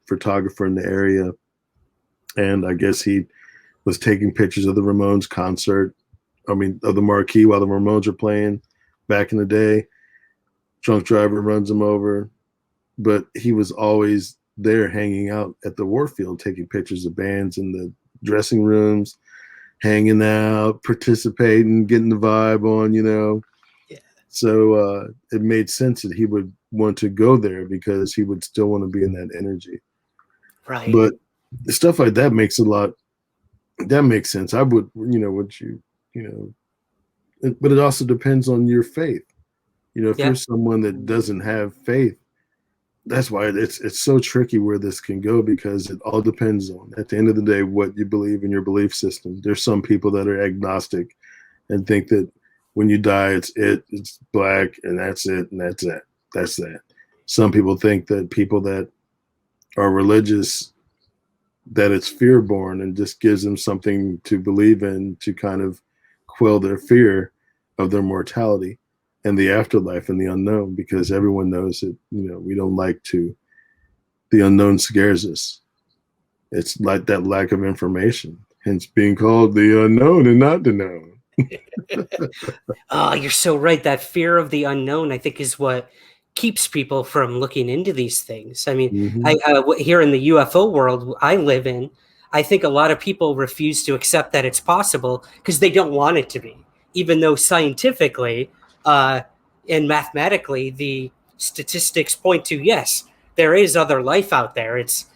photographer in the area, and I guess he was taking pictures of the Ramones concert. I mean, of the marquee while the Ramones are playing back in the day. Drunk driver runs him over, but he was always there hanging out at the Warfield, taking pictures of bands in the dressing rooms, hanging out, participating, getting the vibe on.
Yeah.
So it made sense that he would want to go there, because he would still want to be in that energy.
Right.
But stuff like that makes sense. I would, but it also depends on your faith. If
Yeah.
you're someone that doesn't have faith, that's why it's so tricky where this can go, because it all depends on, at the end of the day, what you believe in your belief system. There's some people that are agnostic and think that when you die, it's black and that's it, and that's that. Some people think that people that are religious that it's fear born and just gives them something to believe in to kind of quell their fear of their mortality and the afterlife and the unknown, because everyone knows that, we don't like to, the unknown scares us. It's like that lack of information, hence being called the unknown and not the known.
Oh, you're so right. That fear of the unknown, I think, is what keeps people from looking into these things. I mean,
Mm-hmm.
here in the UFO world I live in, I think a lot of people refuse to accept that it's possible because they don't want it to be, even though scientifically and mathematically, the statistics point to yes, there is other life out there. It's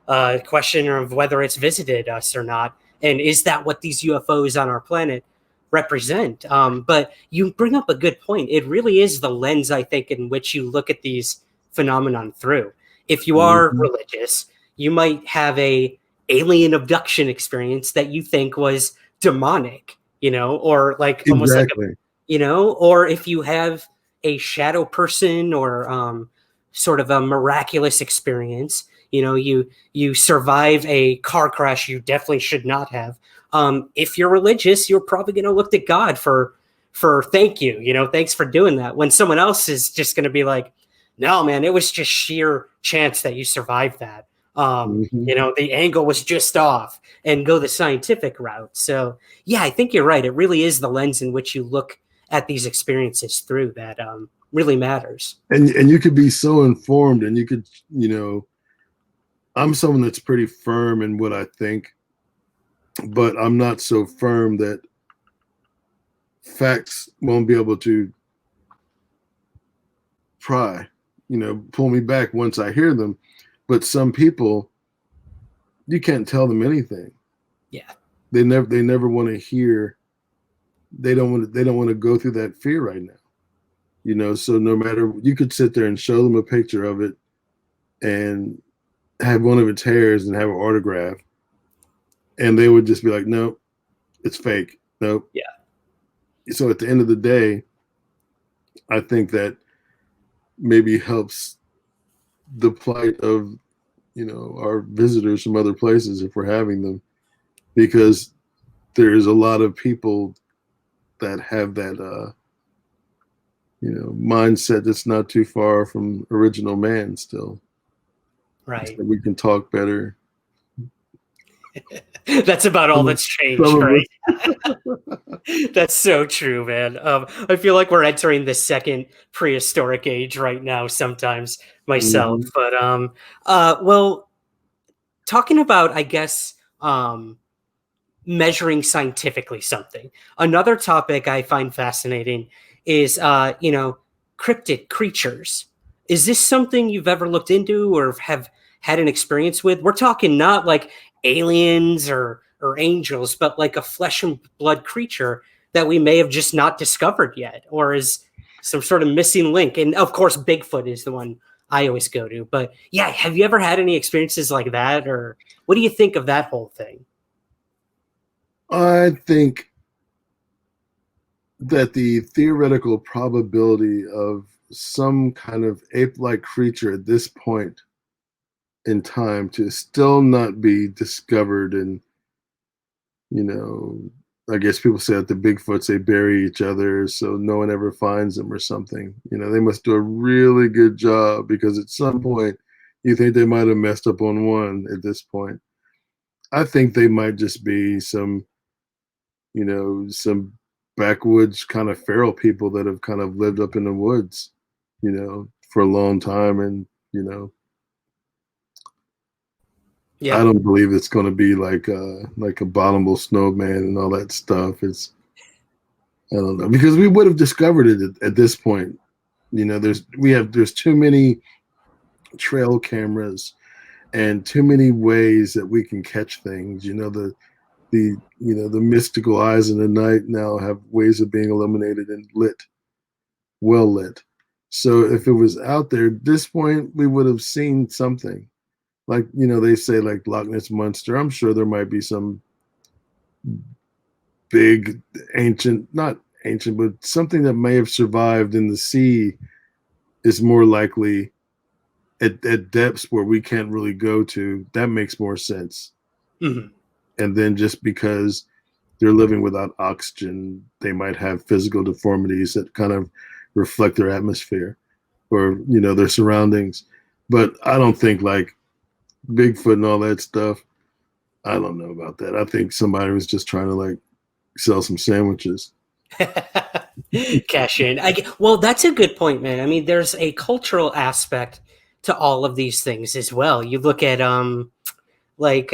a question of whether it's visited us or not. And is that what these UFOs on our planet represent? But you bring up a good point. It really is the lens, I think, in which you look at these phenomenon through. If you are
Mm-hmm.
religious, you might have a alien abduction experience that you think was demonic, or like almost like a,
Exactly.
or if you have a shadow person or sort of a miraculous experience, you survive a car crash you definitely should not have. If you're religious, you're probably going to look to God for thank you, thanks for doing that. When someone else is just going to be like, no, man, it was just sheer chance that you survived that.
Mm-hmm.
The angle was just off, and go the scientific route. So yeah, I think you're right. It really is the lens in which you look at these experiences through that really matters.
And you could be so informed, and you could, I'm someone that's pretty firm in what I think, but I'm not so firm that facts won't be able to pull me back once I hear them. But some people, you can't tell them anything.
Yeah.
They never want to hear. They don't want to go through that fear right now. So no matter, you could sit there and show them a picture of it and have one of its hairs and have an autograph, and they would just be like, nope, it's fake. Nope.
Yeah.
So at the end of the day, I think that maybe helps the plight of, our visitors from other places, if we're having them, because there's a lot of people that have that mindset that's not too far from original man still.
Right.
So we can talk better.
That's about all that's changed, right? That's so true, man. I feel like we're entering the second prehistoric age right now sometimes myself.
Mm-hmm.
But well, talking about, I guess, measuring scientifically something. Another topic I find fascinating is cryptid creatures. Is this something you've ever looked into or have had an experience with? We're talking not like aliens or angels, but like a flesh and blood creature that we may have just not discovered yet, or is some sort of missing link. And of course, Bigfoot is the one I always go to. But yeah, have you ever had any experiences like that, or what do you think of that whole thing?
I think that the theoretical probability of some kind of ape-like creature at this point in time to still not be discovered, and I guess people say that the Bigfoots, they bury each other so no one ever finds them or something. They must do a really good job, because at some point you think they might have messed up on one at this point. I think they might just be some backwoods kind of feral people that have kind of lived up in the woods, for a long time. And,
Yeah.
I don't believe it's going to be like abominable snowman and all that stuff. I don't know, because we would have discovered it at this point. There's too many trail cameras and too many ways that we can catch things. The mystical eyes in the night now have ways of being illuminated and well lit. So if it was out there at this point, we would have seen something. Like, they say like Loch Ness Monster. I'm sure there might be some big not ancient, but something that may have survived in the sea is more likely at depths where we can't really go to. That makes more sense.
Mhm.
And then just because they're living without oxygen, they might have physical deformities that kind of reflect their atmosphere or, their surroundings. But I don't think like Bigfoot and all that stuff. I don't know about that. I think somebody was just trying to like sell some sandwiches.
Cash in. Well, that's a good point, man. I mean, there's a cultural aspect to all of these things as well. You look at like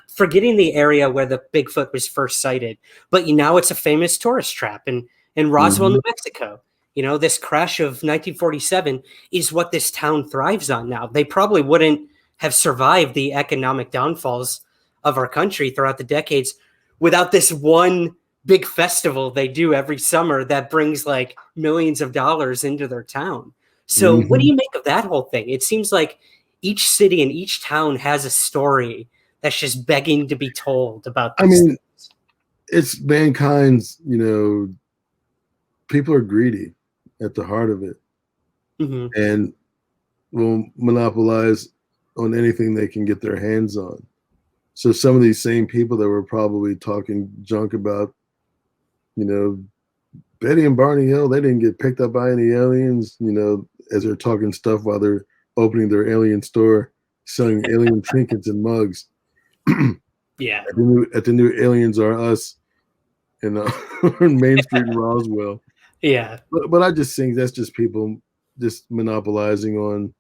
forgetting the area where the Bigfoot was first sighted, but now it's a famous tourist trap in Roswell,
Mm-hmm.
New Mexico. This crash of 1947 is what this town thrives on now. They probably wouldn't have survived the economic downfalls of our country throughout the decades without this one big festival they do every summer that brings like millions of dollars into their town. So, what do
Mm-hmm.
you make of that whole thing? It seems like each city and each town has a story that's just begging to be told about
I
these
mean,
things.
it's mankind's, people are greedy at the heart of it
Hmm.
and will monopolize on anything they can get their hands on. So some of these same people that were probably talking junk about, you know, Betty and Barney Hill, they didn't get picked up by any aliens, as they're talking stuff while they're opening their alien store, selling alien trinkets and mugs.
Yeah.
At the new Aliens Are Us in Main Street in Roswell.
Yeah.
But I just think that's just people just monopolizing on,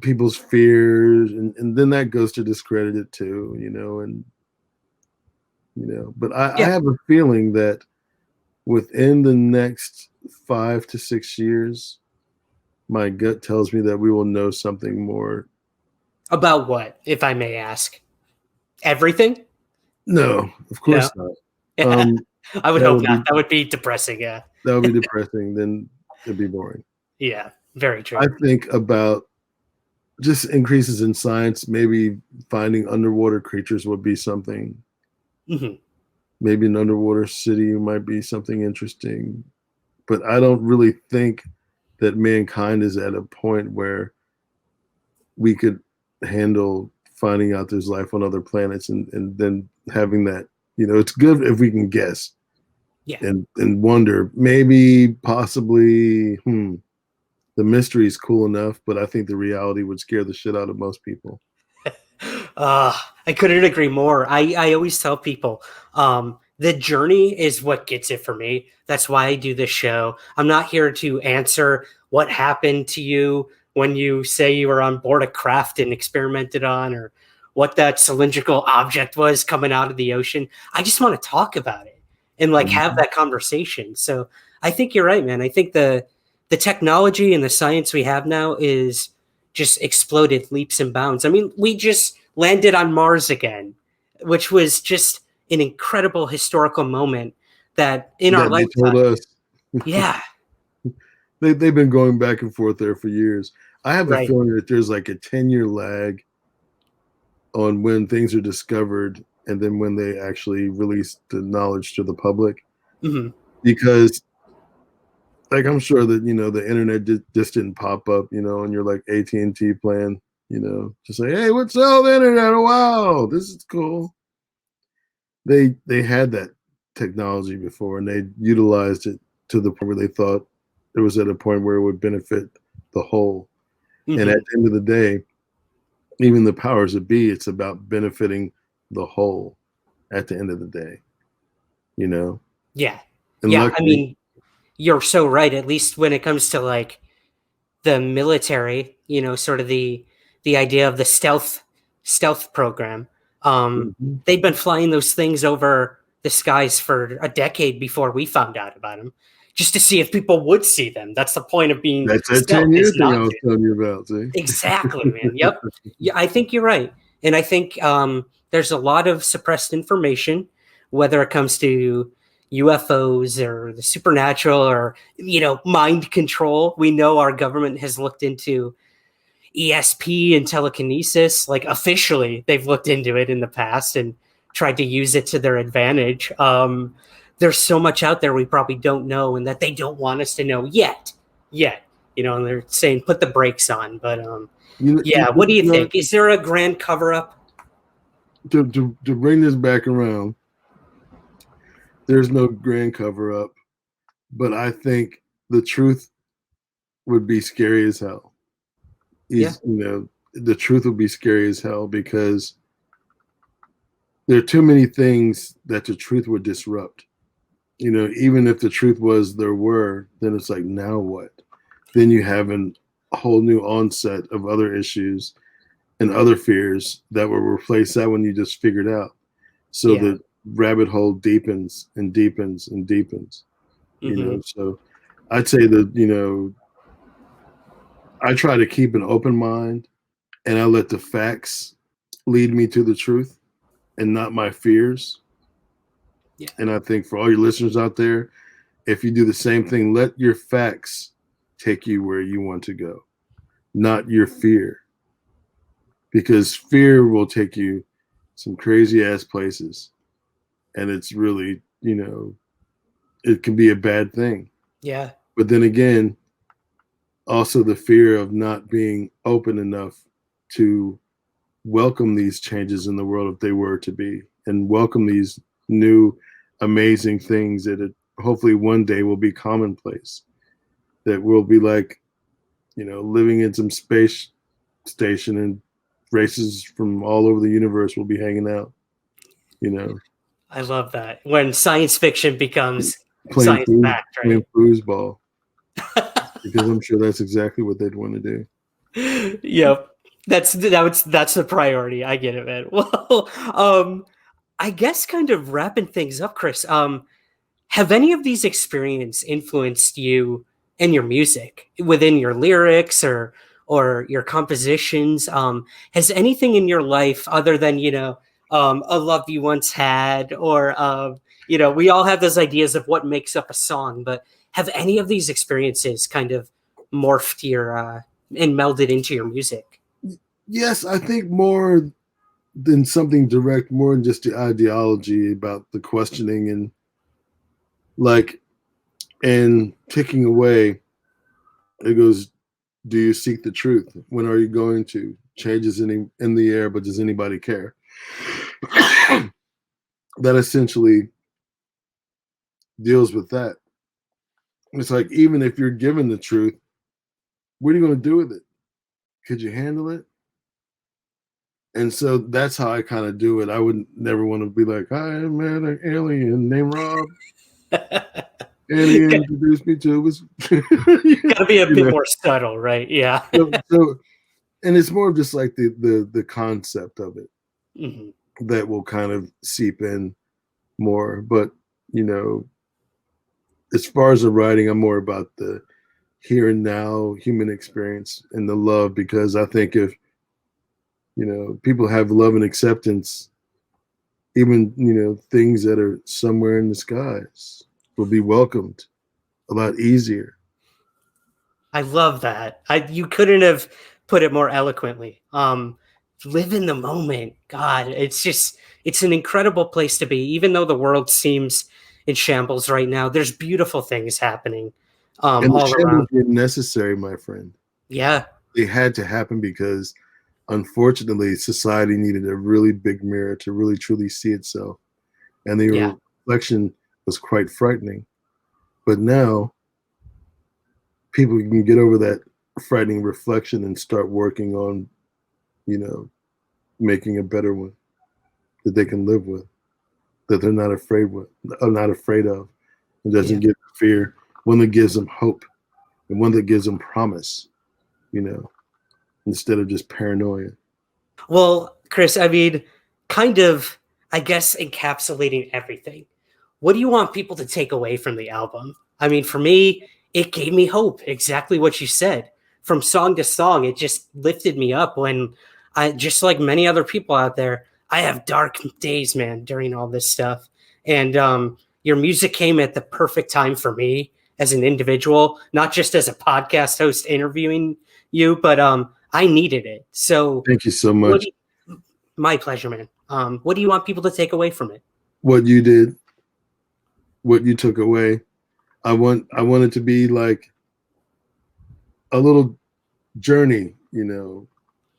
people's fears, and then that goes to discredit it too, but I
Yeah.
have a feeling that within the next 5 to 6 years, my gut tells me that we will know something more.
About what, if I may ask? Everything?
No, of
No.
course not.
I would
That
hope
would be
not. That would be depressing. Yeah.
depressing. Then it'd be boring.
Yeah. Very
I
true.
think about just increases in science. Maybe finding underwater creatures would be something.
Hmm.
Maybe an underwater city might be something interesting. But I don't really think that mankind is at a point where we could handle finding out there's life on other planets and then having that, it's good if we can guess
Yeah.
and wonder, maybe possibly, the mystery is cool enough, but I think the reality would scare the shit out of most people.
I couldn't agree more. I always tell people the journey is what gets it for me. That's why I do this show. I'm not here to answer what happened to you when you say you were on board a craft and experimented on, or what that cylindrical object was coming out of the ocean. I just want to talk about it and like have
Mhm.
that conversation. So I think you're right, man. I think the technology and the science we have now is just exploded leaps and bounds. I mean, we just landed on Mars again, which was just an incredible historical moment that in our
That they told
lifetime.
us.
Yeah,
They've been going back and forth there for years. I have a
right.
feeling that there's like a 10-year lag on when things are discovered and then when they actually release the knowledge to the public.
Hmm.
Because like I'm sure that the internet just didn't pop up, on your like AT&T plan, just say, hey, what's up, the internet? Oh, wow, this is cool. They had that technology before and they utilized it to the point where they thought it was at a point where it would benefit the whole. And
Hmm.
at the end of the day, even the powers that be, it's about benefiting the whole at the end of the day, you know.
Yeah,
And
yeah. I
luckily,
mean, you're so right. At least when it comes to like the military, sort of the idea of the stealth program.
mhm,
They'd been flying those things over the skies for a decade before we found out about them, just to see if people would see them. That's the point of being
that's that
stealth,
10-year
is
thing
not
I was
to.
telling you about. See,
Exactly, man. Yep. Yeah, I think you're right, and I think there's a lot of suppressed information, whether it comes to UFOs or the supernatural or mind control. We know our government has looked into ESP and telekinesis. Like officially, they've looked into it in the past and tried to use it to their advantage. There's so much out there we probably don't know, and that they don't want us to know yet. Yet, and they're saying put the brakes on. But
You
what do you
know,
think? Is there a grand cover up?
to bring this back around, there's no grand cover up, but I think the truth would be scary as hell.
Yeah.
The truth would be scary as hell because there are too many things that the truth would disrupt. Even if the truth was there were, then it's like, now what? Then you have a whole new onset of other issues and other fears that will replace that one you just figured out. So the rabbit hole deepens and deepens and deepens. So I'd say that, I try to keep an open mind and I let the facts lead me to the truth and not my fears.
Yeah.
And I think for all your listeners out there, if you do the same thing, let your facts take you where you want to go, not your fear. Because fear will take you some crazy ass places. And it's really, it can be a bad thing.
Yeah.
But then again, also the fear of not being open enough to welcome these changes in the world if they were to be, and welcome these new amazing things that hopefully one day will be commonplace, that we'll be like, living in some space station and races from all over the universe will be hanging out,
I love that. When science fiction becomes
playing
science fact, right?
foosball, because I'm sure that's exactly what they'd want to do.
Yep. That's the priority. I get it, man. Well, I guess kind of wrapping things up, Chris. Have any of these experiences influenced you in your music, within your lyrics or your compositions? Has anything in your life other than, a love you once had, or we all have those ideas of what makes up a song, but have any of these experiences kind of morphed your and melded into your music?
Yes, I think more than something direct, more than just the ideology about the questioning and ticking away. It goes, do you seek the truth? When are you going to? Changes in the air, but does anybody care? That essentially deals with that. It's like, even if you're given the truth, what are you going to do with it? Could you handle it? And so that's how I kind of do it. I would never want to be like, I met an alien named Rob. Alien introduced me to was
Gotta be a bit more subtle, right? Yeah.
so and it's more of just like the concept of it that will kind of seep in more. But as far as the writing, I'm more about the here and now human experience and the love, because I think if people have love and acceptance, even things that are somewhere in the skies will be welcomed a lot easier.
I love that. You couldn't have put it more eloquently. Live in the moment. God, it's an incredible place to be. Even though the world seems in shambles right now, there's beautiful things happening
And the
all around.
shambles were necessary, my friend.
Yeah.
They had to happen because, unfortunately, society needed a really big mirror to really truly see itself. And the reflection was quite frightening. But now people can get over that frightening reflection and start working on, making a better one that they can live with, that they're not afraid of. It doesn't give them fear, one that gives them hope and one that gives them promise, instead of just paranoia.
Well, Chris, I mean, kind of, I guess, encapsulating everything. What do you want people to take away from the album? I mean, for me, it gave me hope. Exactly what you said. From song to song, it just lifted me up when just like many other people out there, I have dark days, man, during all this stuff. And your music came at the perfect time for me as an individual, not just as a podcast host interviewing you, but I needed it. So
thank you so much.
My pleasure, man. What do you want people to take away from it?
What you did, what you took away. I want it to be like a little journey,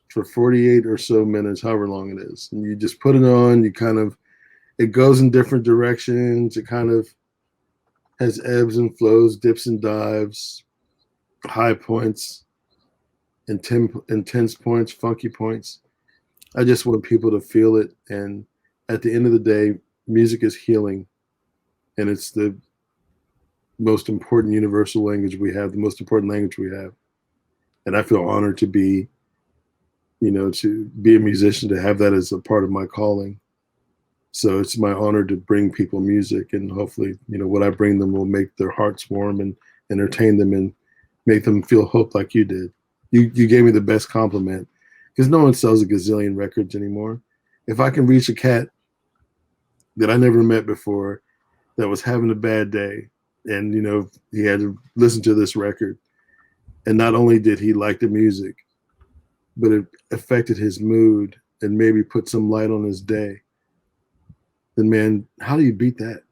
for 48 or so minutes, however long it is. And you just put it on, it goes in different directions. It kind of has ebbs and flows, dips and dives, high points, intense points, funky points. I just want people to feel it. And at the end of the day, music is healing. And it's the most important universal language we have, the most important language we have. And I feel honored to be a musician, to have that as a part of my calling. So it's my honor to bring people music, and hopefully, what I bring them will make their hearts warm and entertain them and make them feel hope like you did. You gave me the best compliment, because no one sells a gazillion records anymore. If I can reach a cat that I never met before that was having a bad day, and he had to listen to this record, and not only did he like the music, but it affected his mood and maybe put some light on his day, then man, how do you beat that?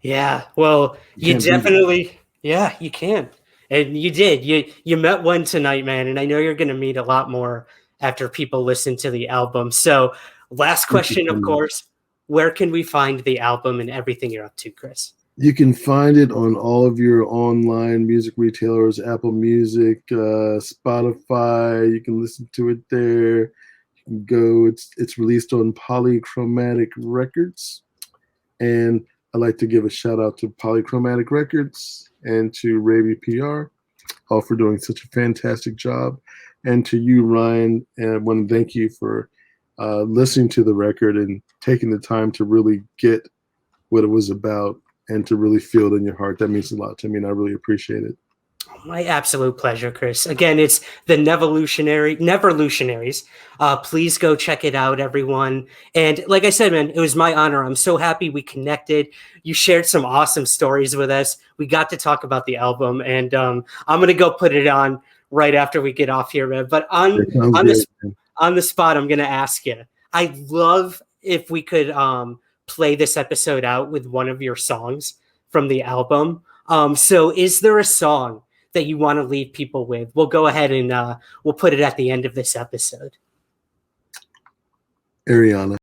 Yeah, well, you definitely, yeah, you can. And you did. You met one tonight, man, and I know you're going to meet a lot more after people listen to the album. So, last question, of course, where can we find the album and everything you're up to, Chris?
You can find it on all of your online music retailers, Apple Music, Spotify. You can listen to it there. You can go. It's released on Polychromatic Records, and I'd like to give a shout out to Polychromatic Records and to Raby PR, all for doing such a fantastic job, and to you, Ryan. And I want to thank you for listening to the record and taking the time to really get what it was about and to really feel it in your heart. That means a lot to me, and I really appreciate it.
My absolute pleasure, Chris. Again, it's the Neverlutionaries. Please go check it out, everyone. And like I said, man, it was my honor. I'm so happy we connected. You shared some awesome stories with us. We got to talk about the album, and I'm going to go put it on right after we get off here, man. But on the spot, I'm going to ask you. I'd love if we could play this episode out with one of your songs from the album. So is there a song that you want to leave people with? We'll go ahead and we'll put it at the end of this episode.
Ariana.